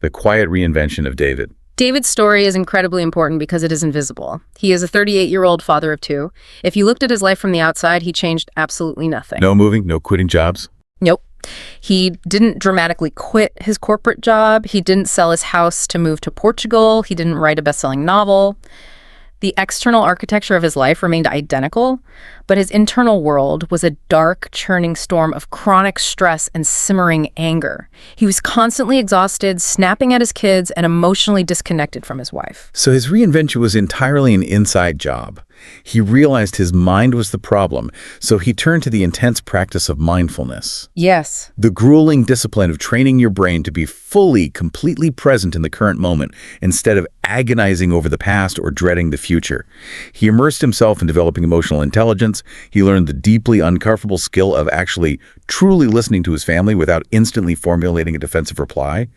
the quiet reinvention of David. David's story is incredibly important because it is invisible. He is a 38-year-old father of two. If you looked at his life from the outside, he changed absolutely nothing. No moving, no quitting jobs? Nope. He didn't dramatically quit his corporate job. He didn't sell his house to move to Portugal. He didn't write a best-selling novel. The external architecture of his life remained identical, but his internal world was a dark, churning storm of chronic stress and simmering anger. He was constantly exhausted, snapping at his kids, and emotionally disconnected from his wife. So his reinvention was entirely an inside job. He realized his mind was the problem, so he turned to the intense practice of mindfulness. Yes. The grueling discipline of training your brain to be fully, completely present in the current moment instead of agonizing over the past or dreading the future. He immersed himself in developing emotional intelligence, confidence. He learned the deeply uncomfortable skill of actually truly listening to his family without instantly formulating a defensive reply.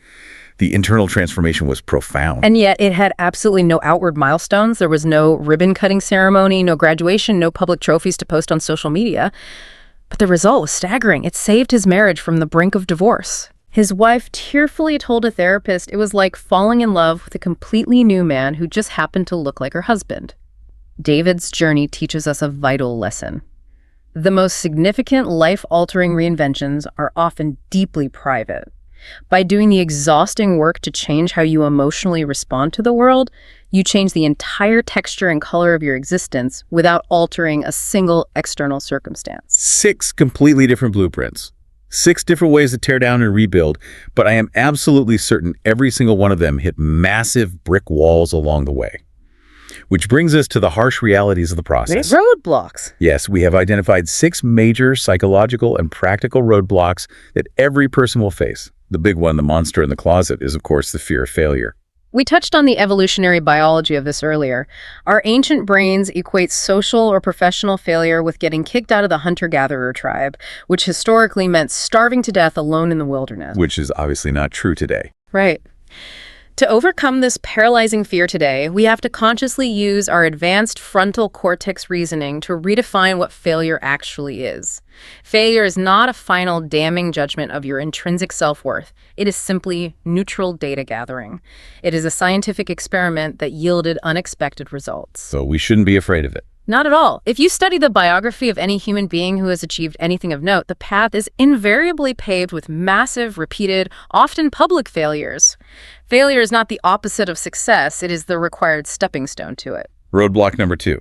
The internal transformation was profound. And yet it had absolutely no outward milestones. There was no ribbon-cutting ceremony, no graduation, no public trophies to post on social media. But the result was staggering. It saved his marriage from the brink of divorce. His wife tearfully told a therapist it was like falling in love with a completely new man who just happened to look like her husband. David's journey teaches us a vital lesson. The most significant life-altering reinventions are often deeply private. By doing the exhausting work to change how you emotionally respond to the world, you change the entire texture and color of your existence without altering a single external circumstance. 6 completely different blueprints. 6 different ways to tear down and rebuild, but I am absolutely certain every single one of them hit massive brick walls along the way. Which brings us to the harsh realities of the process. Roadblocks. Yes, we have identified 6 major psychological and practical roadblocks that every person will face. The big one, the monster in the closet, is of course the fear of failure. We touched on the evolutionary biology of this earlier. Our ancient brains equate social or professional failure with getting kicked out of the hunter-gatherer tribe, which historically meant starving to death alone in the wilderness. Which is obviously not true today. Right. To overcome this paralyzing fear today, we have to consciously use our advanced frontal cortex reasoning to redefine what failure actually is. Failure is not a final damning judgment of your intrinsic self-worth. It is simply neutral data gathering. It is a scientific experiment that yielded unexpected results. So we shouldn't be afraid of it. Not at all. If you study the biography of any human being who has achieved anything of note, the path is invariably paved with massive, repeated, often public failures. Failure is not the opposite of success. It is the required stepping stone to it. Roadblock number 2.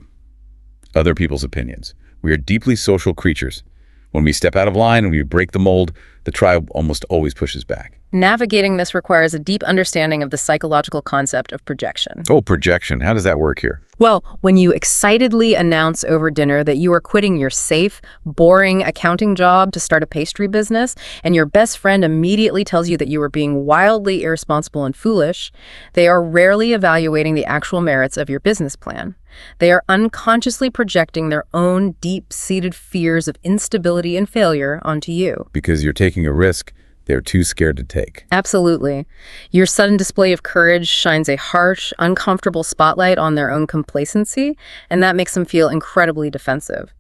Other people's opinions. We are deeply social creatures. When we step out of line and we break the mold, the tribe almost always pushes back. Navigating this requires a deep understanding of the psychological concept of projection. Oh, projection. How does that work here? Well, when you excitedly announce over dinner that you are quitting your safe, boring accounting job to start a pastry business, and your best friend immediately tells you that you are being wildly irresponsible and foolish, they are rarely evaluating the actual merits of your business plan. They are unconsciously projecting their own deep-seated fears of instability and failure onto you. Because you're taking a risk they're too scared to take. Absolutely. Your sudden display of courage shines a harsh, uncomfortable spotlight on their own complacency, and that makes them feel incredibly defensive.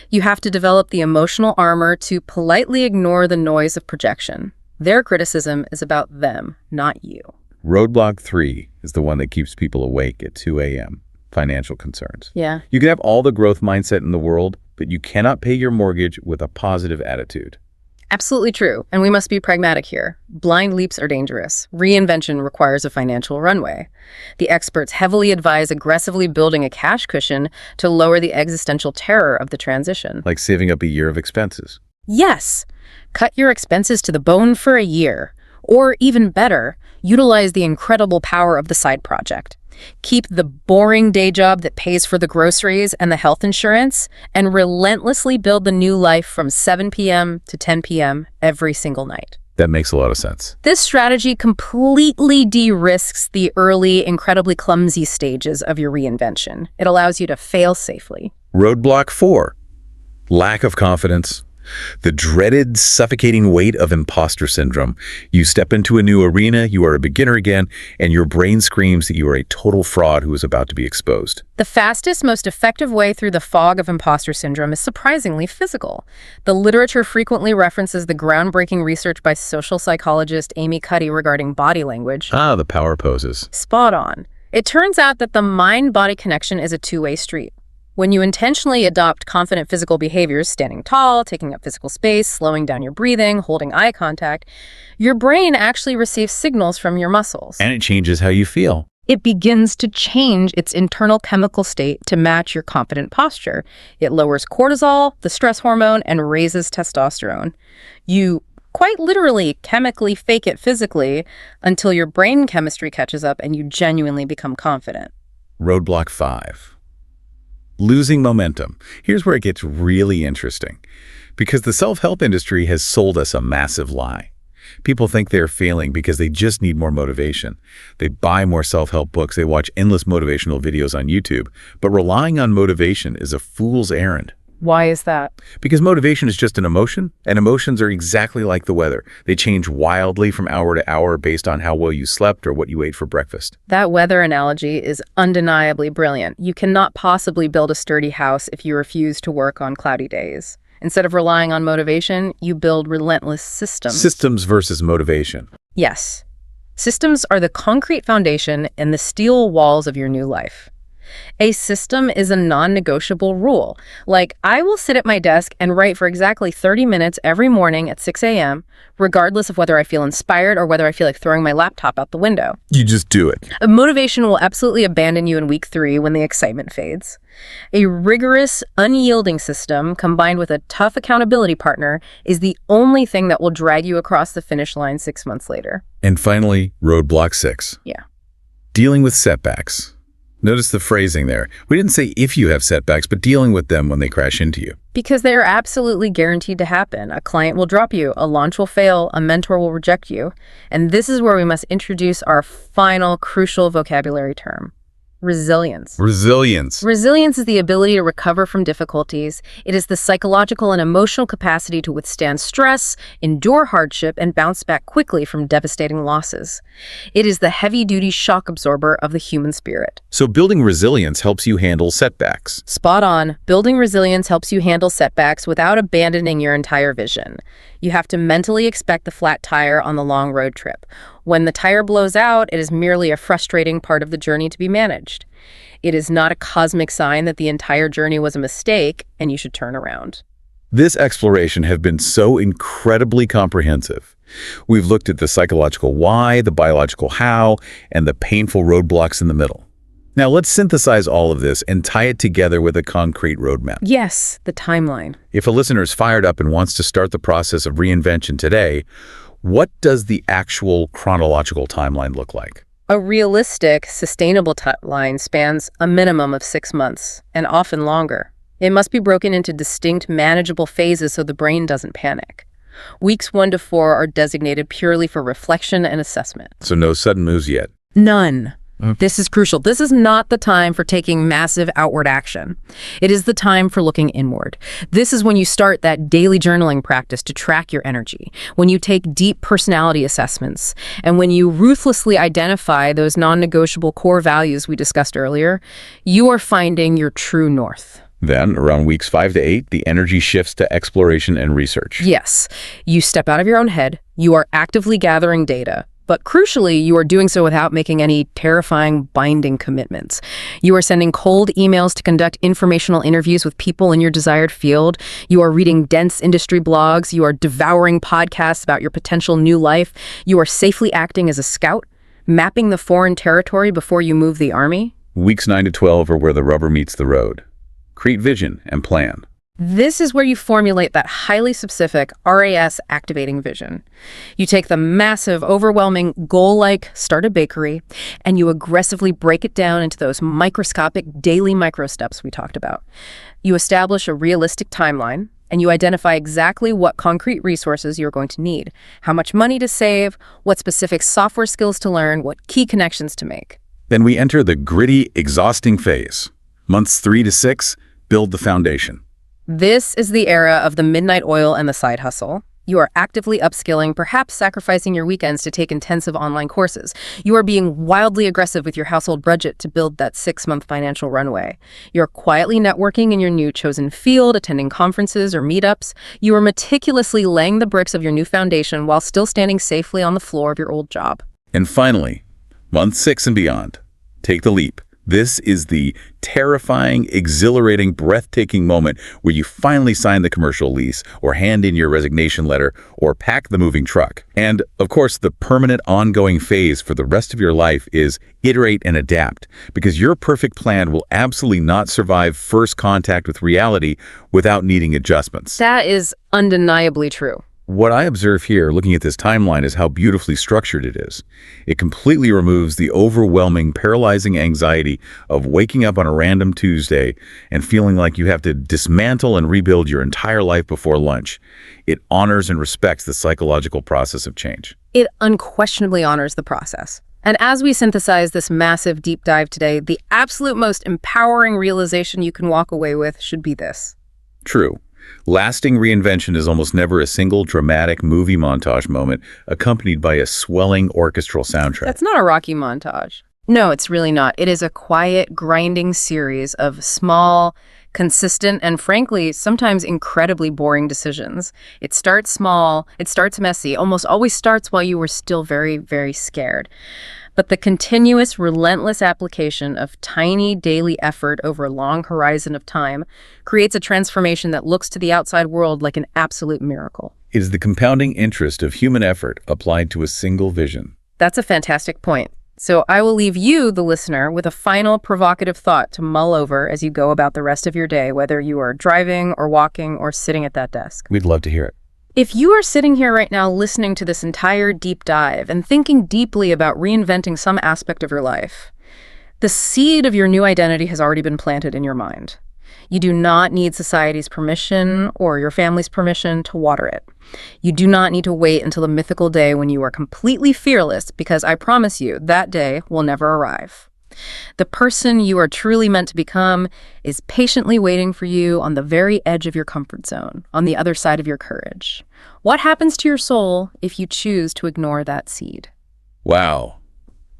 You have to develop the emotional armor to politely ignore the noise of projection. Their criticism is about them, not you. Roadblock 3 is the one that keeps people awake at 2 a.m. Financial concerns. Yeah. You can have all the growth mindset in the world, but you cannot pay your mortgage with a positive attitude. Absolutely true, and we must be pragmatic here. Blind leaps are dangerous. Reinvention requires a financial runway. The experts heavily advise aggressively building a cash cushion to lower the existential terror of the transition. Like saving up a year of expenses. Yes! Cut your expenses to the bone for a year. Or even better, utilize the incredible power of the side project. Keep the boring day job that pays for the groceries and the health insurance, and relentlessly build the new life from 7 p.m. to 10 p.m. every single night. That makes a lot of sense. This strategy completely de-risks the early, incredibly clumsy stages of your reinvention. It allows you to fail safely. Roadblock 4. Lack of confidence. The dreaded, suffocating weight of imposter syndrome. You step into a new arena, you are a beginner again, and your brain screams that you are a total fraud who is about to be exposed. The fastest, most effective way through the fog of imposter syndrome is surprisingly physical. The literature frequently references the groundbreaking research by social psychologist Amy Cuddy regarding body language. Ah, the power poses. Spot on. It turns out that the mind-body connection is a two-way street. When you intentionally adopt confident physical behaviors, standing tall, taking up physical space, slowing down your breathing, holding eye contact, your brain actually receives signals from your muscles. And it changes how you feel. It begins to change its internal chemical state to match your confident posture. It lowers cortisol, the stress hormone, and raises testosterone. You quite literally chemically fake it physically until your brain chemistry catches up and you genuinely become confident. Roadblock 5. Losing momentum. Here's where it gets really interesting. Because the self-help industry has sold us a massive lie. People think they're failing because they just need more motivation. They buy more self-help books, they watch endless motivational videos on YouTube, but relying on motivation is a fool's errand. Why is that? Because motivation is just an emotion, and emotions are exactly like the weather. They change wildly from hour to hour based on how well you slept or what you ate for breakfast. That weather analogy is undeniably brilliant. You cannot possibly build a sturdy house if you refuse to work on cloudy days. Instead of relying on motivation, you build relentless systems. Systems versus motivation. Yes. Systems are the concrete foundation and the steel walls of your new life. A system is a non-negotiable rule. Like, I will sit at my desk and write for exactly 30 minutes every morning at 6 a.m., regardless of whether I feel inspired or whether I feel like throwing my laptop out the window. You just do it. Motivation will absolutely abandon you in week 3 when the excitement fades. A rigorous, unyielding system combined with a tough accountability partner is the only thing that will drag you across the finish line 6 months later. And finally, roadblock 6. Yeah. Dealing with setbacks. Notice the phrasing there. We didn't say if you have setbacks, but dealing with them when they crash into you. Because they are absolutely guaranteed to happen. A client will drop you, a launch will fail, a mentor will reject you. And this is where we must introduce our final crucial vocabulary term. Resilience. Resilience. Resilience is the ability to recover from difficulties. It is the psychological and emotional capacity to withstand stress, endure hardship, and bounce back quickly from devastating losses. It is the heavy-duty shock absorber of the human spirit. So building resilience helps you handle setbacks. Spot on. Building resilience helps you handle setbacks without abandoning your entire vision. You have to mentally expect the flat tire on the long road trip. When the tire blows out, it is merely a frustrating part of the journey to be managed. It is not a cosmic sign that the entire journey was a mistake and you should turn around. This exploration has been so incredibly comprehensive. We've looked at the psychological why, the biological how, and the painful roadblocks in the middle. Now let's synthesize all of this and tie it together with a concrete roadmap. Yes, the timeline. If a listener is fired up and wants to start the process of reinvention today, what does the actual chronological timeline look like? A realistic, sustainable timeline spans a minimum of 6 months, and often longer. It must be broken into distinct, manageable phases so the brain doesn't panic. Weeks 1 to 4 are designated purely for reflection and assessment. So no sudden moves yet. None. This is crucial. This is not the time for taking massive outward action. It is the time for looking inward. This is when you start that daily journaling practice to track your energy, when you take deep personality assessments, and when you ruthlessly identify those non-negotiable core values we discussed earlier. You are finding your true north. Then, around weeks 5 to 8, the energy shifts to exploration and research. Yes, you step out of your own head. You are actively gathering data. But crucially, you are doing so without making any terrifying binding commitments. You are sending cold emails to conduct informational interviews with people in your desired field. You are reading dense industry blogs. You are devouring podcasts about your potential new life. You are safely acting as a scout, mapping the foreign territory before you move the army. Weeks 9 to 12 are where the rubber meets the road. Create vision and plan. This is where you formulate that highly specific RAS activating vision. You take the massive, overwhelming goal like start a bakery, and you aggressively break it down into those microscopic daily micro steps we talked about. You establish a realistic timeline, and you identify exactly what concrete resources you're going to need, how much money to save, what specific software skills to learn, what key connections to make. Then we enter the gritty, exhausting phase. Months 3 to 6, build the foundation. This is the era of the midnight oil and the side hustle. You are actively upskilling, perhaps sacrificing your weekends to take intensive online courses. You are being wildly aggressive with your household budget to build that 6-month financial runway. You're quietly networking in your new chosen field, attending conferences or meetups. You are meticulously laying the bricks of your new foundation while still standing safely on the floor of your old job. And finally, month 6 and beyond, take the leap. This is the terrifying, exhilarating, breathtaking moment where you finally sign the commercial lease or hand in your resignation letter or pack the moving truck. And, of course, the permanent ongoing phase for the rest of your life is iterate and adapt, because your perfect plan will absolutely not survive first contact with reality without needing adjustments. That is undeniably true. What I observe here, looking at this timeline, is how beautifully structured it is. It completely removes the overwhelming, paralyzing anxiety of waking up on a random Tuesday and feeling like you have to dismantle and rebuild your entire life before lunch. It honors and respects the psychological process of change. It unquestionably honors the process. And as we synthesize this massive deep dive today, the absolute most empowering realization you can walk away with should be this. True. Lasting reinvention is almost never a single dramatic movie montage moment accompanied by a swelling orchestral soundtrack. That's not a Rocky montage. No, it's really not. It is a quiet, grinding series of small, consistent, and frankly, sometimes incredibly boring decisions. It starts small, it starts messy, almost always starts while you were still very, very scared. But the continuous, relentless application of tiny daily effort over a long horizon of time creates a transformation that looks to the outside world like an absolute miracle. It is the compounding interest of human effort applied to a single vision. That's a fantastic point. So I will leave you, the listener, with a final provocative thought to mull over as you go about the rest of your day, whether you are driving or walking or sitting at that desk. We'd love to hear it. If you are sitting here right now listening to this entire deep dive and thinking deeply about reinventing some aspect of your life, the seed of your new identity has already been planted in your mind. You do not need society's permission or your family's permission to water it. You do not need to wait until the mythical day when you are completely fearless, because I promise you that day will never arrive. The person you are truly meant to become is patiently waiting for you on the very edge of your comfort zone, on the other side of your courage. What happens to your soul if you choose to ignore that seed? Wow.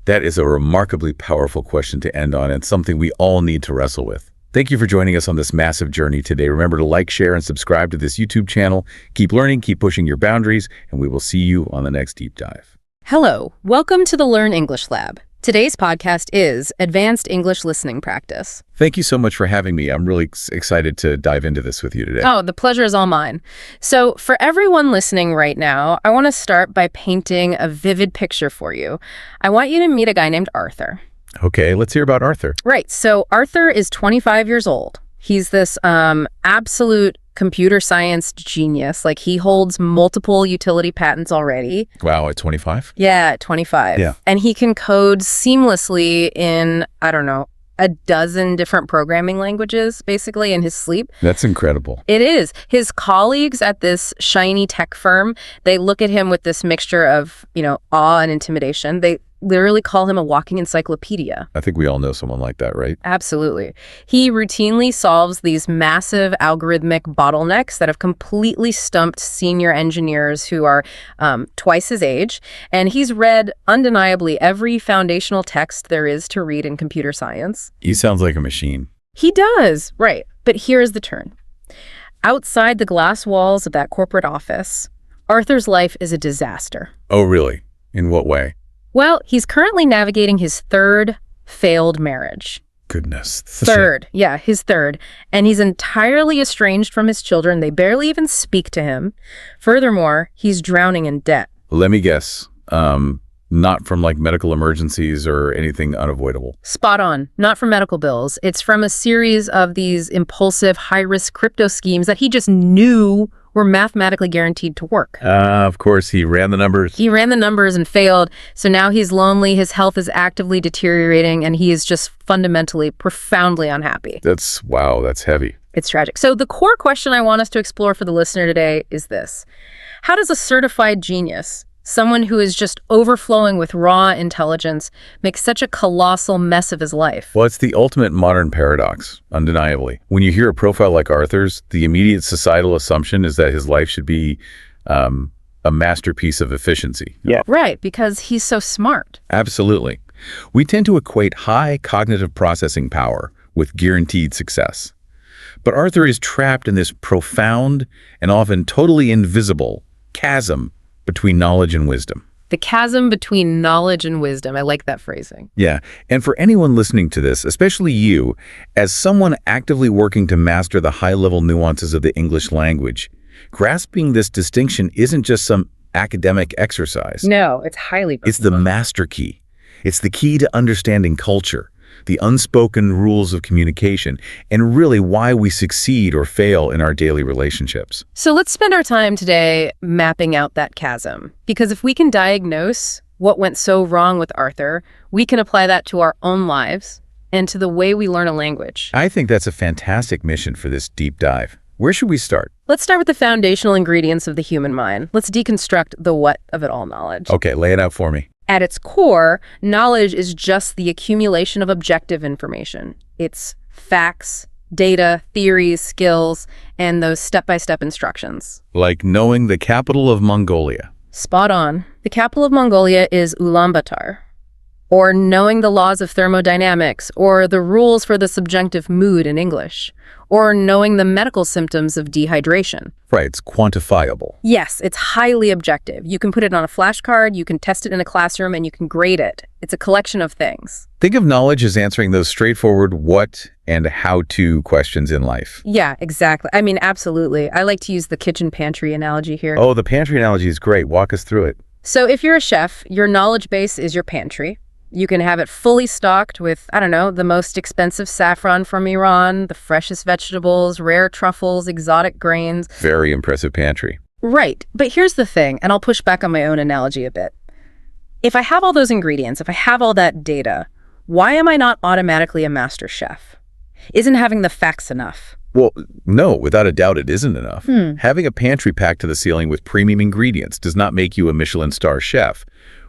That is a remarkably powerful question to end on, and something we all need to wrestle with. Thank you for joining us on this massive journey today. Remember to like, share, and subscribe to this YouTube channel. Keep learning, keep pushing your boundaries, and we will see you on the next deep dive. Hello, welcome to the Learn English Lab. Today's podcast is Advanced English Listening Practice. Thank you so much for having me. I'm really excited to dive into this with you today. Oh, the pleasure is all mine. So for everyone listening right now, I want to start by painting a vivid picture for you. I want you to meet a guy named Arthur. Okay, let's hear about Arthur. Right. So Arthur is 25 years old. He's this absolute computer science genius. Like, he holds multiple utility patents already. Wow, at 25? Yeah, at 25. Yeah. And he can code seamlessly in, I don't know, a dozen different programming languages, basically, in his sleep. That's incredible. It is. His colleagues at this shiny tech firm, they look at him with this mixture of, awe and intimidation. They literally call him a walking encyclopedia. I think we all know someone like that, right? Absolutely. He routinely solves these massive algorithmic bottlenecks that have completely stumped senior engineers who are twice his age. And he's read, undeniably, every foundational text there is to read in computer science. He sounds like a machine. He does, right. But here's the turn. Outside the glass walls of that corporate office, Arthur's life is a disaster. Oh, really? In what way? Well, he's currently navigating his third failed marriage. Goodness. Third. Yeah, his third. And he's entirely estranged from his children. They barely even speak to him. Furthermore, he's drowning in debt. Let me guess. Not from medical emergencies or anything unavoidable. Spot on. Not from medical bills. It's from a series of these impulsive, high-risk crypto schemes that he just knew were mathematically guaranteed to work. Of course, he ran the numbers. He ran the numbers and failed. So now he's lonely, his health is actively deteriorating, and he is just fundamentally, profoundly unhappy. That's heavy. It's tragic. So the core question I want us to explore for the listener today is this. How does a certified genius, someone who is just overflowing with raw intelligence, make such a colossal mess of his life? Well, it's the ultimate modern paradox, undeniably. When you hear a profile like Arthur's, the immediate societal assumption is that his life should be a masterpiece of efficiency. Yeah. Right, because he's so smart. Absolutely. We tend to equate high cognitive processing power with guaranteed success. But Arthur is trapped in this profound and often totally invisible chasm between knowledge and wisdom. The chasm between knowledge and wisdom. I like that phrasing. Yeah. And for anyone listening to this, especially you, as someone actively working to master the high-level nuances of the English language, grasping this distinction isn't just some academic exercise. No, it's highly personal. It's the master key. It's the key to understanding culture, the unspoken rules of communication, and really why we succeed or fail in our daily relationships. So let's spend our time today mapping out that chasm. Because if we can diagnose what went so wrong with Arthur, we can apply that to our own lives and to the way we learn a language. I think that's a fantastic mission for this deep dive. Where should we start? Let's start with the foundational ingredients of the human mind. Let's deconstruct the what of it all knowledge. Okay, lay it out for me. At its core, knowledge is just the accumulation of objective information. It's facts, Data, theories, skills, and those step-by-step instructions. Like knowing the capital of Mongolia. Spot on. The capital of Mongolia is Ulaanbaatar. Or knowing the laws of thermodynamics, or the rules for the subjunctive mood in English, or knowing the medical symptoms of dehydration. Right, it's quantifiable. Yes, it's highly objective. You can put it on a flashcard, you can test it in a classroom, and you can grade it. It's a collection of things. Think of knowledge as answering those straightforward what and how-to questions in life. Yeah, exactly. I mean, absolutely. I like to use the kitchen pantry analogy here. Oh, the pantry analogy is great. Walk us through it. So if you're a chef, your knowledge base is your pantry. You can have it fully stocked with, I don't know, the most expensive saffron from Iran, the freshest vegetables, rare truffles, exotic grains. Very impressive pantry. Right. But here's the thing, and I'll push back on my own analogy a bit. If I have all those ingredients, if I have all that data, why am I not automatically a master chef? Isn't having the facts enough? Well, no, without a doubt it isn't enough. Having a pantry packed to the ceiling with premium ingredients does not make you a Michelin star chef.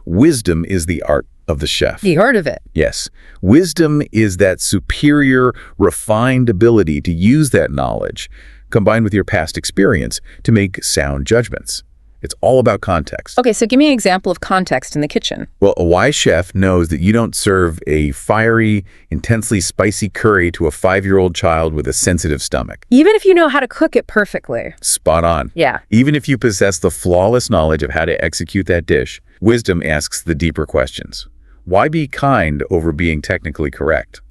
Wisdom is the art of the chef. The art of it. Yes. Wisdom is that superior, refined ability to use that knowledge, combined with your past experience, to make sound judgments. It's all about context. Okay, so give me an example of context in the kitchen. Well, a wise chef knows that you don't serve a fiery, intensely spicy curry to a 5-year-old child with a sensitive stomach. Even if you know how to cook it perfectly. Spot on. Yeah. Even if you possess the flawless knowledge of how to execute that dish, wisdom asks the deeper questions. Why be kind over being technically correct?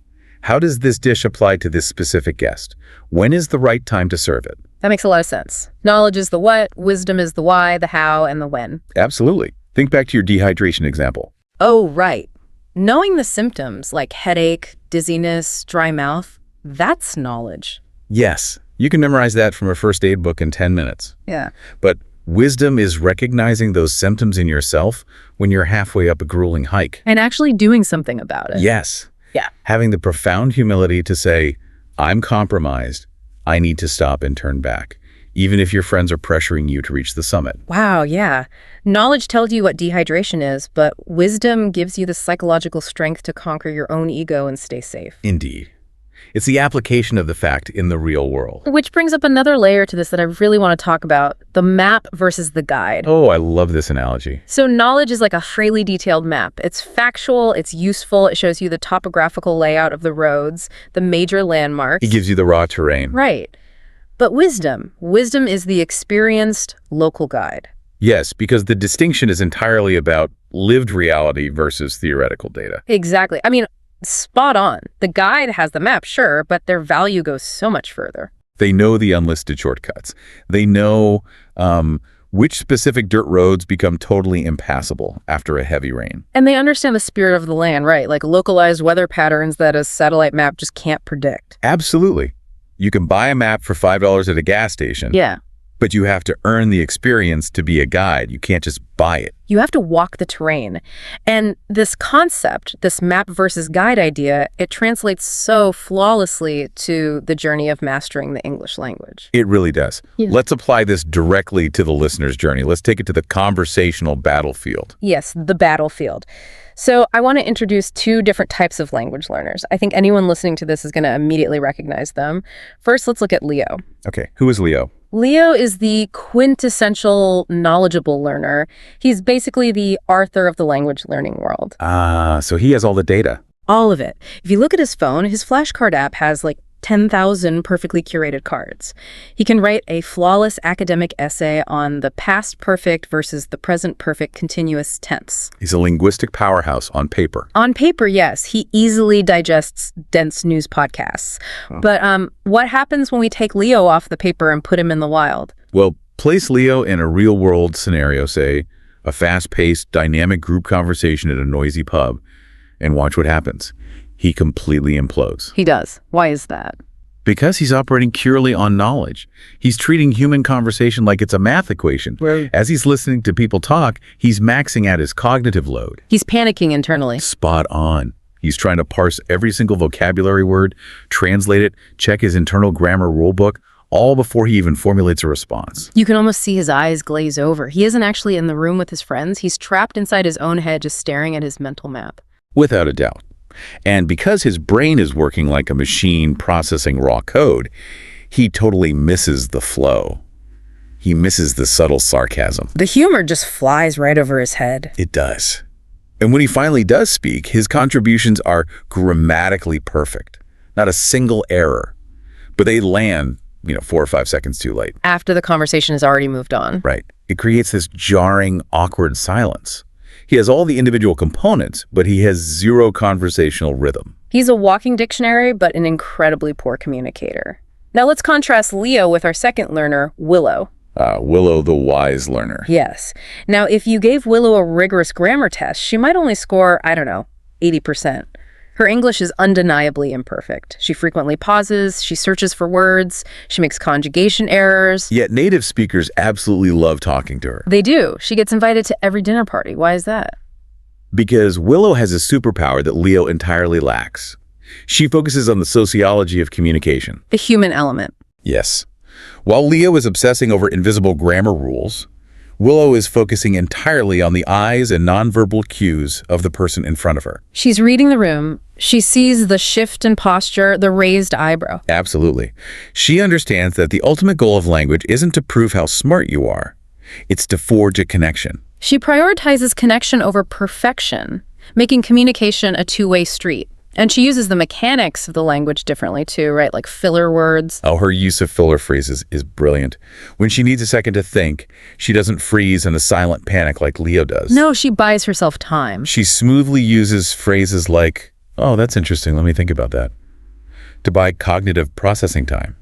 How does this dish apply to this specific guest? When is the right time to serve it? That makes a lot of sense. Knowledge is the what, wisdom is the why, the how, and the when. Absolutely. Think back to your dehydration example. Oh, right. Knowing the symptoms like headache, dizziness, dry mouth, that's knowledge. Yes, you can memorize that from a first aid book in 10 minutes. Yeah. But wisdom is recognizing those symptoms in yourself when you're halfway up a grueling hike. And actually doing something about it. Yes. Yeah. Having the profound humility to say, I'm compromised. I need to stop and turn back, even if your friends are pressuring you to reach the summit. Wow, yeah. Knowledge tells you what dehydration is, but wisdom gives you the psychological strength to conquer your own ego and stay safe. Indeed. It's the application of the fact in the real world. Which brings up another layer to this that I really want to talk about, the map versus the guide. Oh, I love this analogy. So knowledge is like a highly detailed map. It's factual, it's useful, it shows you the topographical layout of the roads, the major landmarks. It gives you the raw terrain. Right. But wisdom is the experienced local guide. Yes, because the distinction is entirely about lived reality versus theoretical data. Exactly. I mean, spot on. The guide has the map, sure, but their value goes so much further. They know the unlisted shortcuts. They know which specific dirt roads become totally impassable after a heavy rain. And they understand the spirit of the land, right? Like localized weather patterns that a satellite map just can't predict. Absolutely. You can buy a map for $5 at a gas station. Yeah. But you have to earn the experience to be a guide. You can't just buy it. You have to walk the terrain. And this concept, this map versus guide idea, it translates so flawlessly to the journey of mastering the English language. It really does. Yeah. Let's apply this directly to the listener's journey. Let's take it to the conversational battlefield. Yes, the battlefield. So I want to introduce two different types of language learners. I think anyone listening to this is going to immediately recognize them. First, let's look at Leo. Okay, who is Leo? Leo is the quintessential knowledgeable learner. He's basically the Arthur of the language learning world. So he has all the data. All of it. If you look at his phone, his flashcard app has like 10,000 perfectly curated cards. He can write a flawless academic essay on the past perfect versus the present perfect continuous tense. He's a linguistic powerhouse on paper. On paper, yes, he easily digests dense news podcasts. But what happens when we take Leo off the paper and put him in the wild? Well, place Leo in a real-world scenario, say a fast-paced, dynamic group conversation at a noisy pub, and watch what happens. He completely implodes. He does. Why is that? Because he's operating purely on knowledge. He's treating human conversation like it's a math equation. Right. As he's listening to people talk, he's maxing out his cognitive load. He's panicking internally. Spot on. He's trying to parse every single vocabulary word, translate it, check his internal grammar rulebook, all before he even formulates a response. You can almost see his eyes glaze over. He isn't actually in the room with his friends. He's trapped inside his own head, just staring at his mental map. Without a doubt. And because his brain is working like a machine processing raw code, he totally misses the flow. He misses the subtle sarcasm. The humor just flies right over his head. It does. And when he finally does speak, his contributions are grammatically perfect. Not a single error. But they land, 4 or 5 seconds too late. After the conversation has already moved on. Right. It creates this jarring, awkward silence. He has all the individual components, but he has zero conversational rhythm. He's a walking dictionary, but an incredibly poor communicator. Now let's contrast Leo with our second learner, Willow. Willow the wise learner. Yes. Now, if you gave Willow a rigorous grammar test, she might only score, 80%. Her English is undeniably imperfect. She frequently pauses, she searches for words, she makes conjugation errors. Yet native speakers absolutely love talking to her. They do. She gets invited to every dinner party. Why is that? Because Willow has a superpower that Leo entirely lacks. She focuses on the sociology of communication. The human element. Yes. While Leo is obsessing over invisible grammar rules, Willow is focusing entirely on the eyes and nonverbal cues of the person in front of her. She's reading the room. She sees the shift in posture, the raised eyebrow. Absolutely. She understands that the ultimate goal of language isn't to prove how smart you are. It's to forge a connection. She prioritizes connection over perfection, making communication a two-way street. And she uses the mechanics of the language differently too, right? Like filler words. Oh, her use of filler phrases is brilliant. When she needs a second to think, she doesn't freeze in a silent panic like Leo does. No, she buys herself time. She smoothly uses phrases like, "Oh, that's interesting, let me think about that," to buy cognitive processing time.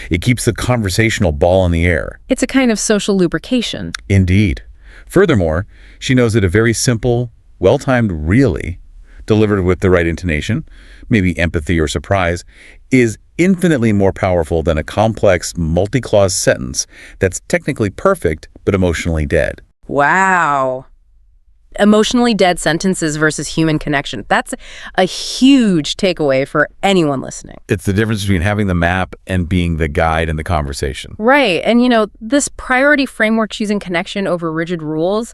It keeps the conversational ball in the air. It's a kind of social lubrication. Indeed. Furthermore, she knows that a very simple, well-timed really, delivered with the right intonation, maybe empathy or surprise, is infinitely more powerful than a complex, multi-clause sentence that's technically perfect but emotionally dead. Wow. Emotionally dead sentences versus human connection. That's a huge takeaway for anyone listening. It's the difference between having the map and being the guide in the conversation. Right. And this priority framework choosing connection over rigid rules,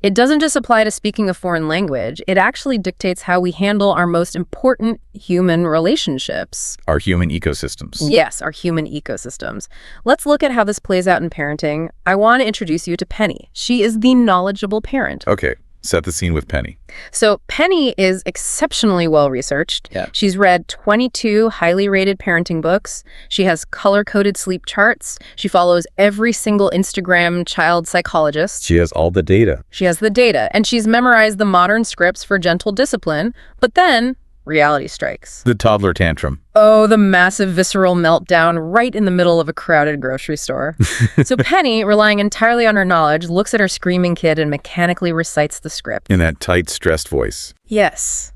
it doesn't just apply to speaking a foreign language. It actually dictates how we handle our most important human relationships. Our human ecosystems. Yes, our human ecosystems. Let's look at how this plays out in parenting. I want to introduce you to Penny. She is the knowledgeable parent. Okay, set the scene with Penny. So Penny is exceptionally well-researched. Yeah. She's read 22 highly rated parenting books. She has color-coded sleep charts. She follows every single Instagram child psychologist. She has all the data. She has the data, and she's memorized the modern scripts for gentle discipline. But then reality strikes. The toddler tantrum. Oh, the massive visceral meltdown right in the middle of a crowded grocery store. So Penny, relying entirely on her knowledge, looks at her screaming kid and mechanically recites the script. In that tight, stressed voice. Yes.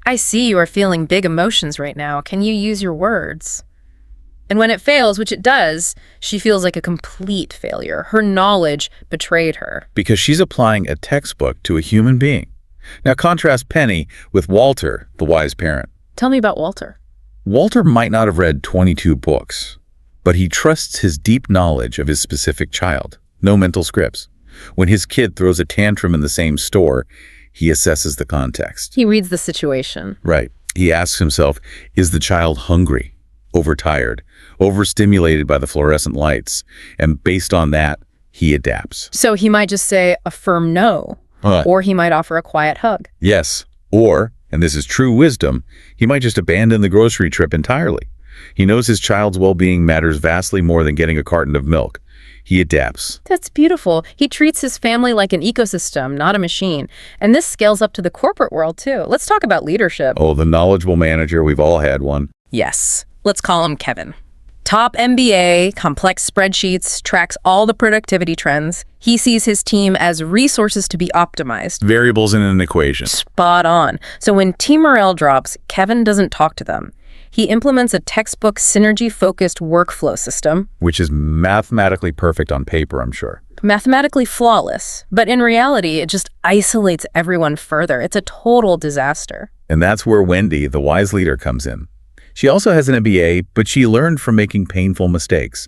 I see you are feeling big emotions right now. Can you use your words? And when it fails, which it does, she feels like a complete failure. Her knowledge betrayed her. Because she's applying a textbook to a human being. Now contrast Penny with Walter, the wise parent. Tell me about Walter. Walter might not have read 22 books, but he trusts his deep knowledge of his specific child. No mental scripts. When his kid throws a tantrum in the same store, he assesses the context. He reads the situation. Right. He asks himself, is the child hungry, overtired, overstimulated by the fluorescent lights? And based on that, he adapts. So he might just say a firm no. Or he might offer a quiet hug. Yes. Or, and this is true wisdom, he might just abandon the grocery trip entirely. He knows his child's well-being matters vastly more than getting a carton of milk. He adapts. That's beautiful. He treats his family like an ecosystem, not a machine. And this scales up to the corporate world, too. Let's talk about leadership. Oh, the knowledgeable manager. We've all had one. Yes. Let's call him Kevin. Top MBA, complex spreadsheets, tracks all the productivity trends. He sees his team as resources to be optimized. Variables in an equation. Spot on. So when team morale drops, Kevin doesn't talk to them. He implements a textbook synergy-focused workflow system. Which is mathematically perfect on paper, I'm sure. Mathematically flawless. But in reality, it just isolates everyone further. It's a total disaster. And that's where Wendy, the wise leader, comes in. She also has an MBA, but she learned from making painful mistakes.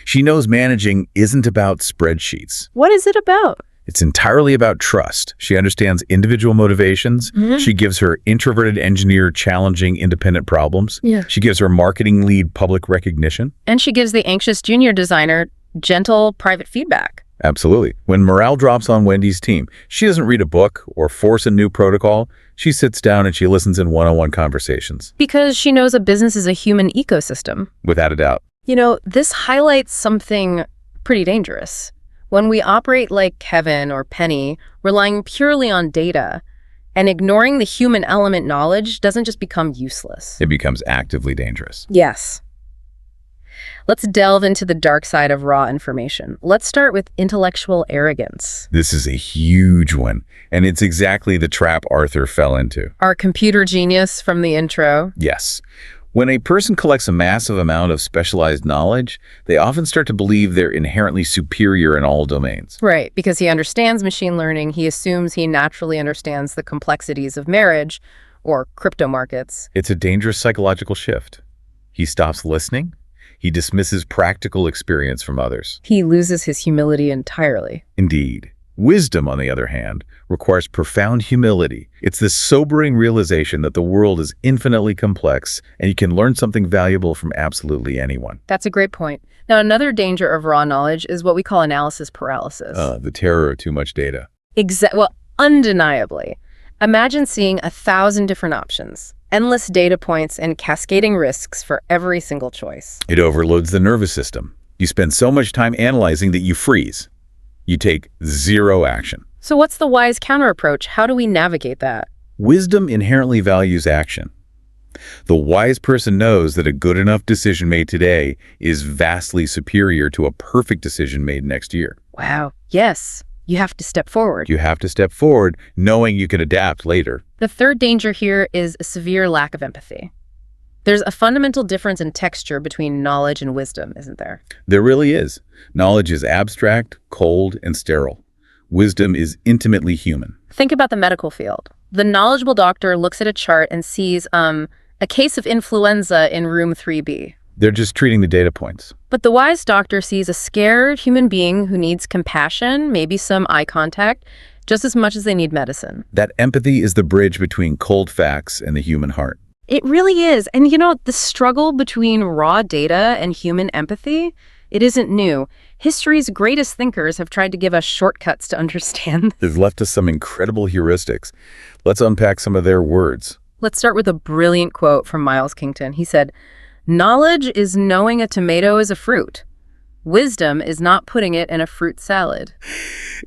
She knows managing isn't about spreadsheets. What is it about? It's entirely about trust. She understands individual motivations. She gives her introverted engineer challenging independent problems. Yeah. She gives her marketing lead public recognition. And she gives the anxious junior designer gentle private feedback. Absolutely. When morale drops on Wendy's team, she doesn't read a book or force a new protocol. She sits down and she listens in one-on-one conversations. Because she knows a business is a human ecosystem. Without a doubt. You know, this highlights something pretty dangerous. When we operate like Kevin or Penny, relying purely on data and ignoring the human element, knowledge doesn't just become useless. It becomes actively dangerous. Yes. Let's delve into the dark side of raw information. Let's start with intellectual arrogance. This is a huge one, and it's exactly the trap Arthur fell into. Our computer genius from the intro. Yes. When a person collects a massive amount of specialized knowledge, they often start to believe they're inherently superior in all domains. Right, because he understands machine learning, he assumes he naturally understands the complexities of marriage or crypto markets. It's a dangerous psychological shift. He stops listening. He dismisses practical experience from others. He loses his humility entirely. Indeed. Wisdom, on the other hand, requires profound humility. It's this sobering realization that the world is infinitely complex and you can learn something valuable from absolutely anyone. That's a great point. Now, another danger of raw knowledge is what we call analysis paralysis. The terror of too much data. Well, undeniably. Imagine seeing 1,000 different options, endless data points, and cascading risks for every single choice. It overloads the nervous system. You spend so much time analyzing that you freeze. You take zero action. So what's the wise counter-approach? How do we navigate that? Wisdom inherently values action. The wise person knows that a good enough decision made today is vastly superior to a perfect decision made next year. Wow. Yes. You have to step forward. You have to step forward knowing you can adapt later. The third danger here is a severe lack of empathy. There's a fundamental difference in texture between knowledge and wisdom, isn't there? There really is. Knowledge is abstract, cold, and sterile. Wisdom is intimately human. Think about the medical field. The knowledgeable doctor looks at a chart and sees a case of influenza in room 3B. They're just treating the data points. But the wise doctor sees a scared human being who needs compassion, maybe some eye contact, just as much as they need medicine. That empathy is the bridge between cold facts and the human heart. It really is. And you know, the struggle between raw data and human empathy, it isn't new. History's greatest thinkers have tried to give us shortcuts to understand. They've left us some incredible heuristics. Let's unpack some of their words. Let's start with a brilliant quote from Miles Kington. He said, "Knowledge is knowing a tomato is a fruit. Wisdom is not putting it in a fruit salad."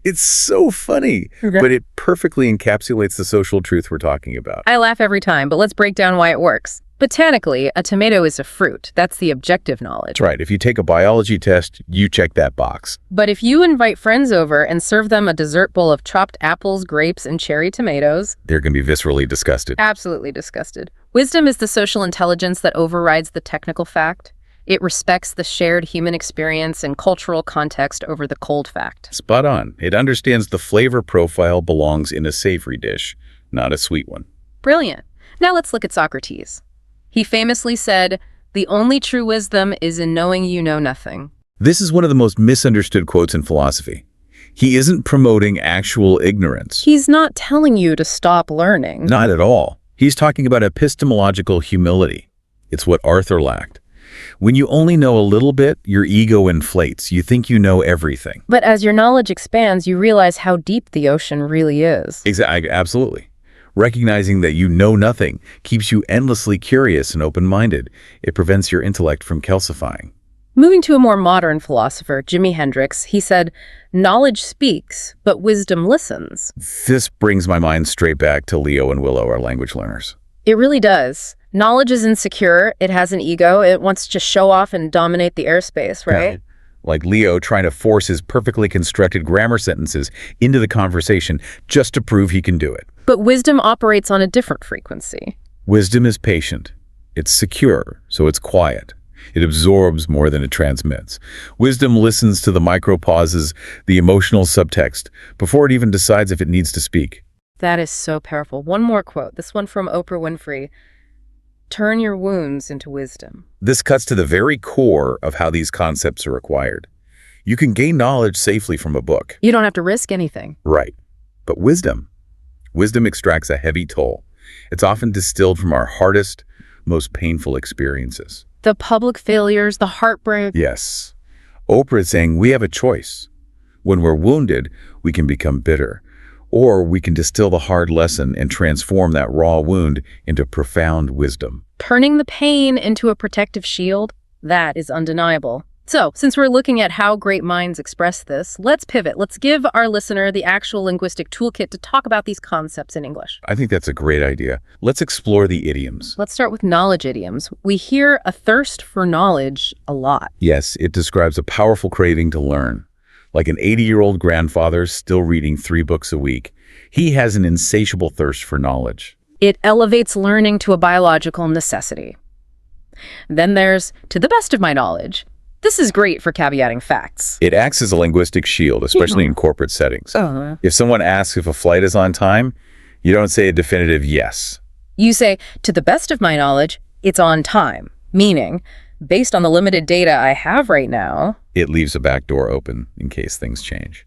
It's so funny, but it perfectly encapsulates the social truth we're talking about. I laugh every time, but let's break down why it works. Botanically, a tomato is a fruit. That's the objective knowledge. That's right. If you take a biology test, you check that box. But if you invite friends over and serve them a dessert bowl of chopped apples, grapes, and cherry tomatoes, they're going to be viscerally disgusted. Absolutely disgusted. Wisdom is the social intelligence that overrides the technical fact. It respects the shared human experience and cultural context over the cold fact. Spot on. It understands the flavor profile belongs in a savory dish, not a sweet one. Brilliant. Now let's look at Socrates. He famously said, "The only true wisdom is in knowing you know nothing." This is one of the most misunderstood quotes in philosophy. He isn't promoting actual ignorance. He's not telling you to stop learning. Not at all. He's talking about epistemological humility. It's what Arthur lacked. When you only know a little bit, your ego inflates. You think you know everything. But as your knowledge expands, you realize how deep the ocean really is. Exactly. Absolutely. Recognizing that you know nothing keeps you endlessly curious and open-minded. It prevents your intellect from calcifying. Moving to a more modern philosopher, Jimi Hendrix, he said, "Knowledge speaks, but wisdom listens." This brings my mind straight back to Leo and Willow, our language learners. It really does. Knowledge is insecure. It has an ego. It wants to show off and dominate the airspace, right? Yeah. Like Leo trying to force his perfectly constructed grammar sentences into the conversation just to prove he can do it. But wisdom operates on a different frequency. Wisdom is patient. It's secure, so it's quiet. It absorbs more than it transmits. Wisdom listens to the micro-pauses, the emotional subtext, before it even decides if it needs to speak. That is so powerful. One more quote, this one from Oprah Winfrey. "Turn your wounds into wisdom." This cuts to the very core of how these concepts are acquired. You can gain knowledge safely from a book. You don't have to risk anything. Right. But wisdom extracts a heavy toll. It's often distilled from our hardest, most painful experiences. The public failures, the heartbreak. Yes. Oprah is saying we have a choice. When we're wounded, we can become bitter. Or we can distill the hard lesson and transform that raw wound into profound wisdom. Turning the pain into a protective shield, that is undeniable. So, since we're looking at how great minds express this, let's pivot. Let's give our listener the actual linguistic toolkit to talk about these concepts in English. I think that's a great idea. Let's explore the idioms. Let's start with knowledge idioms. We hear a thirst for knowledge a lot. Yes, it describes a powerful craving to learn. Like an 80-year-old grandfather still reading 3 books a week, he has an insatiable thirst for knowledge. It elevates learning to a biological necessity. Then there's, to the best of my knowledge. This is great for caveating facts. It acts as a linguistic shield, especially in corporate settings. If someone asks if a flight is on time, you don't say a definitive yes. You say, to the best of my knowledge, it's on time. Meaning, based on the limited data I have right now. It leaves a back door open in case things change.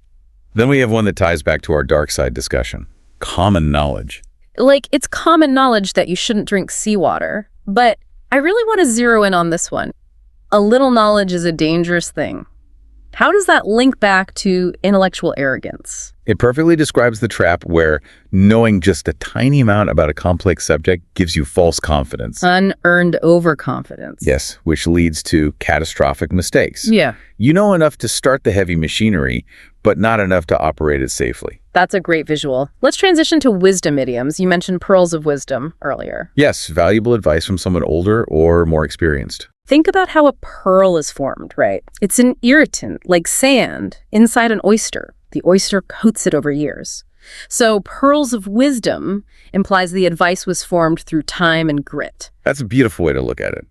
Then we have one that ties back to our dark side discussion. Common knowledge. Like, it's common knowledge that you shouldn't drink seawater. But I really want to zero in on this one. A little knowledge is a dangerous thing. How does that link back to intellectual arrogance? It perfectly describes the trap where knowing just a tiny amount about a complex subject gives you false confidence. Unearned overconfidence. Yes, which leads to catastrophic mistakes. Yeah. You know enough to start the heavy machinery, but not enough to operate it safely. That's a great visual. Let's transition to wisdom idioms. You mentioned pearls of wisdom earlier. Yes, valuable advice from someone older or more experienced. Think about how a pearl is formed, right? It's an irritant, like sand, inside an oyster. The oyster coats it over years. So pearls of wisdom implies the advice was formed through time and grit. That's a beautiful way to look at it.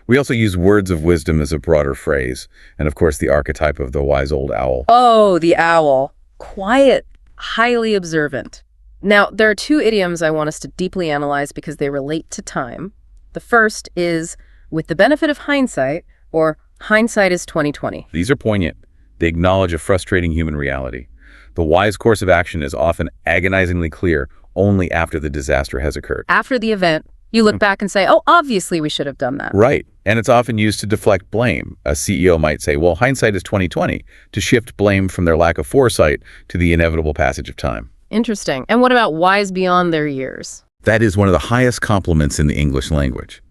We also use words of wisdom as a broader phrase, and of course the archetype of the wise old owl. Oh, the owl. Quiet, highly observant. Now, there are 2 idioms I want us to deeply analyze because they relate to time. The first is with the benefit of hindsight, or hindsight is 20/20. These are poignant. They acknowledge a frustrating human reality. The wise course of action is often agonizingly clear only after the disaster has occurred. After the event, you look back and say, oh, obviously we should have done that. Right. And it's often used to deflect blame. A CEO might say, well, hindsight is 20/20, to shift blame from their lack of foresight to the inevitable passage of time. Interesting. And what about wise beyond their years? That is one of the highest compliments in the English language.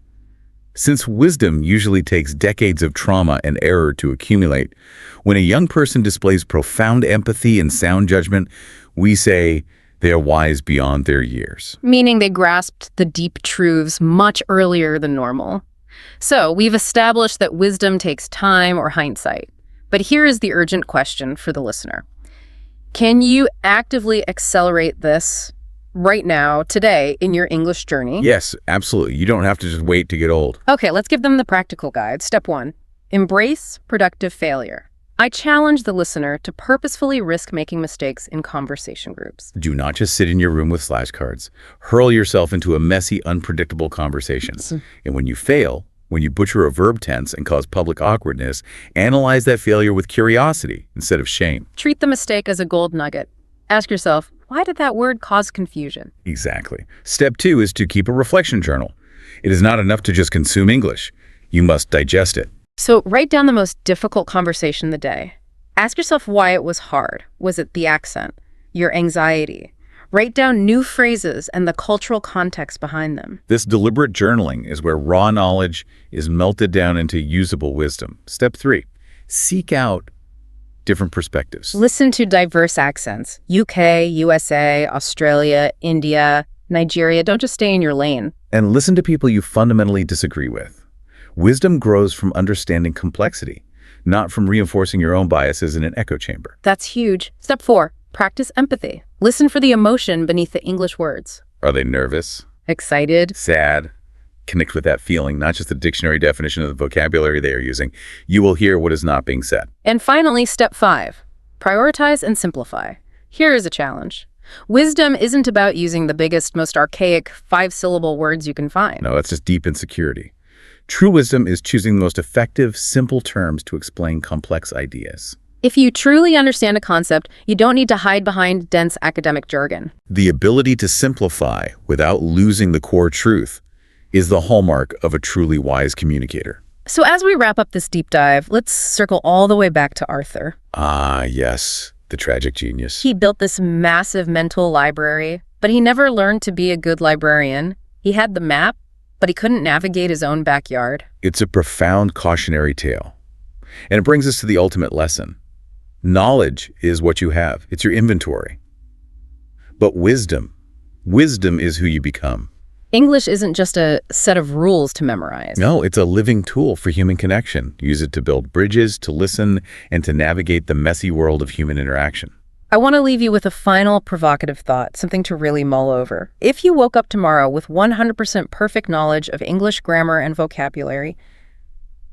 Since wisdom usually takes decades of trauma and error to accumulate, when a young person displays profound empathy and sound judgment, we say they are wise beyond their years. Meaning they grasped the deep truths much earlier than normal. So we've established that wisdom takes time or hindsight. But here is the urgent question for the listener. Can you actively accelerate this right now, today, in your English journey? Yes, absolutely. You don't have to just wait to get old. Okay, let's give them the practical guide. Step 1, embrace productive failure. I challenge the listener to purposefully risk making mistakes in conversation groups. Do not just sit in your room with flashcards. Hurl yourself into a messy, unpredictable conversation. And when you fail, when you butcher a verb tense and cause public awkwardness, analyze that failure with curiosity instead of shame. Treat the mistake as a gold nugget. Ask yourself, why did that word cause confusion? Exactly. Step 2 is to keep a reflection journal. It is not enough to just consume English. You must digest it. So write down the most difficult conversation of the day. Ask yourself why it was hard. Was it the accent? Your anxiety? Write down new phrases and the cultural context behind them. This deliberate journaling is where raw knowledge is melted down into usable wisdom. Step 3, seek out different perspectives. Listen to diverse accents. UK, USA, Australia, India, Nigeria. Don't just stay in your lane. And listen to people you fundamentally disagree with. Wisdom grows from understanding complexity, not from reinforcing your own biases in an echo chamber. That's huge. Step 4, practice empathy. Listen for the emotion beneath the English words. Are they nervous? Excited? Sad? Connect with that feeling, not just the dictionary definition of the vocabulary they are using. You will hear what is not being said. And finally, step 5, prioritize and simplify. Here is a challenge. Wisdom isn't about using the biggest, most archaic 5-syllable words you can find. No, that's just deep insecurity. True wisdom is choosing the most effective, simple terms to explain complex ideas. If you truly understand a concept, you don't need to hide behind dense academic jargon. The ability to simplify without losing the core truth is the hallmark of a truly wise communicator. So as we wrap up this deep dive, let's circle all the way back to Arthur. Ah, yes, the tragic genius. He built this massive mental library, but he never learned to be a good librarian. He had the map, but he couldn't navigate his own backyard. It's a profound cautionary tale. And it brings us to the ultimate lesson. Knowledge is what you have. It's your inventory. But wisdom is who you become. English isn't just a set of rules to memorize. No, it's a living tool for human connection. Use it to build bridges, to listen, and to navigate the messy world of human interaction. I want to leave you with a final provocative thought, something to really mull over. If you woke up tomorrow with 100% perfect knowledge of English grammar and vocabulary,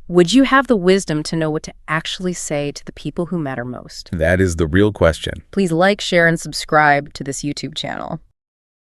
would you have the wisdom to know what to actually say to the people who matter most? That is the real question. Please like, share, and subscribe to this YouTube channel.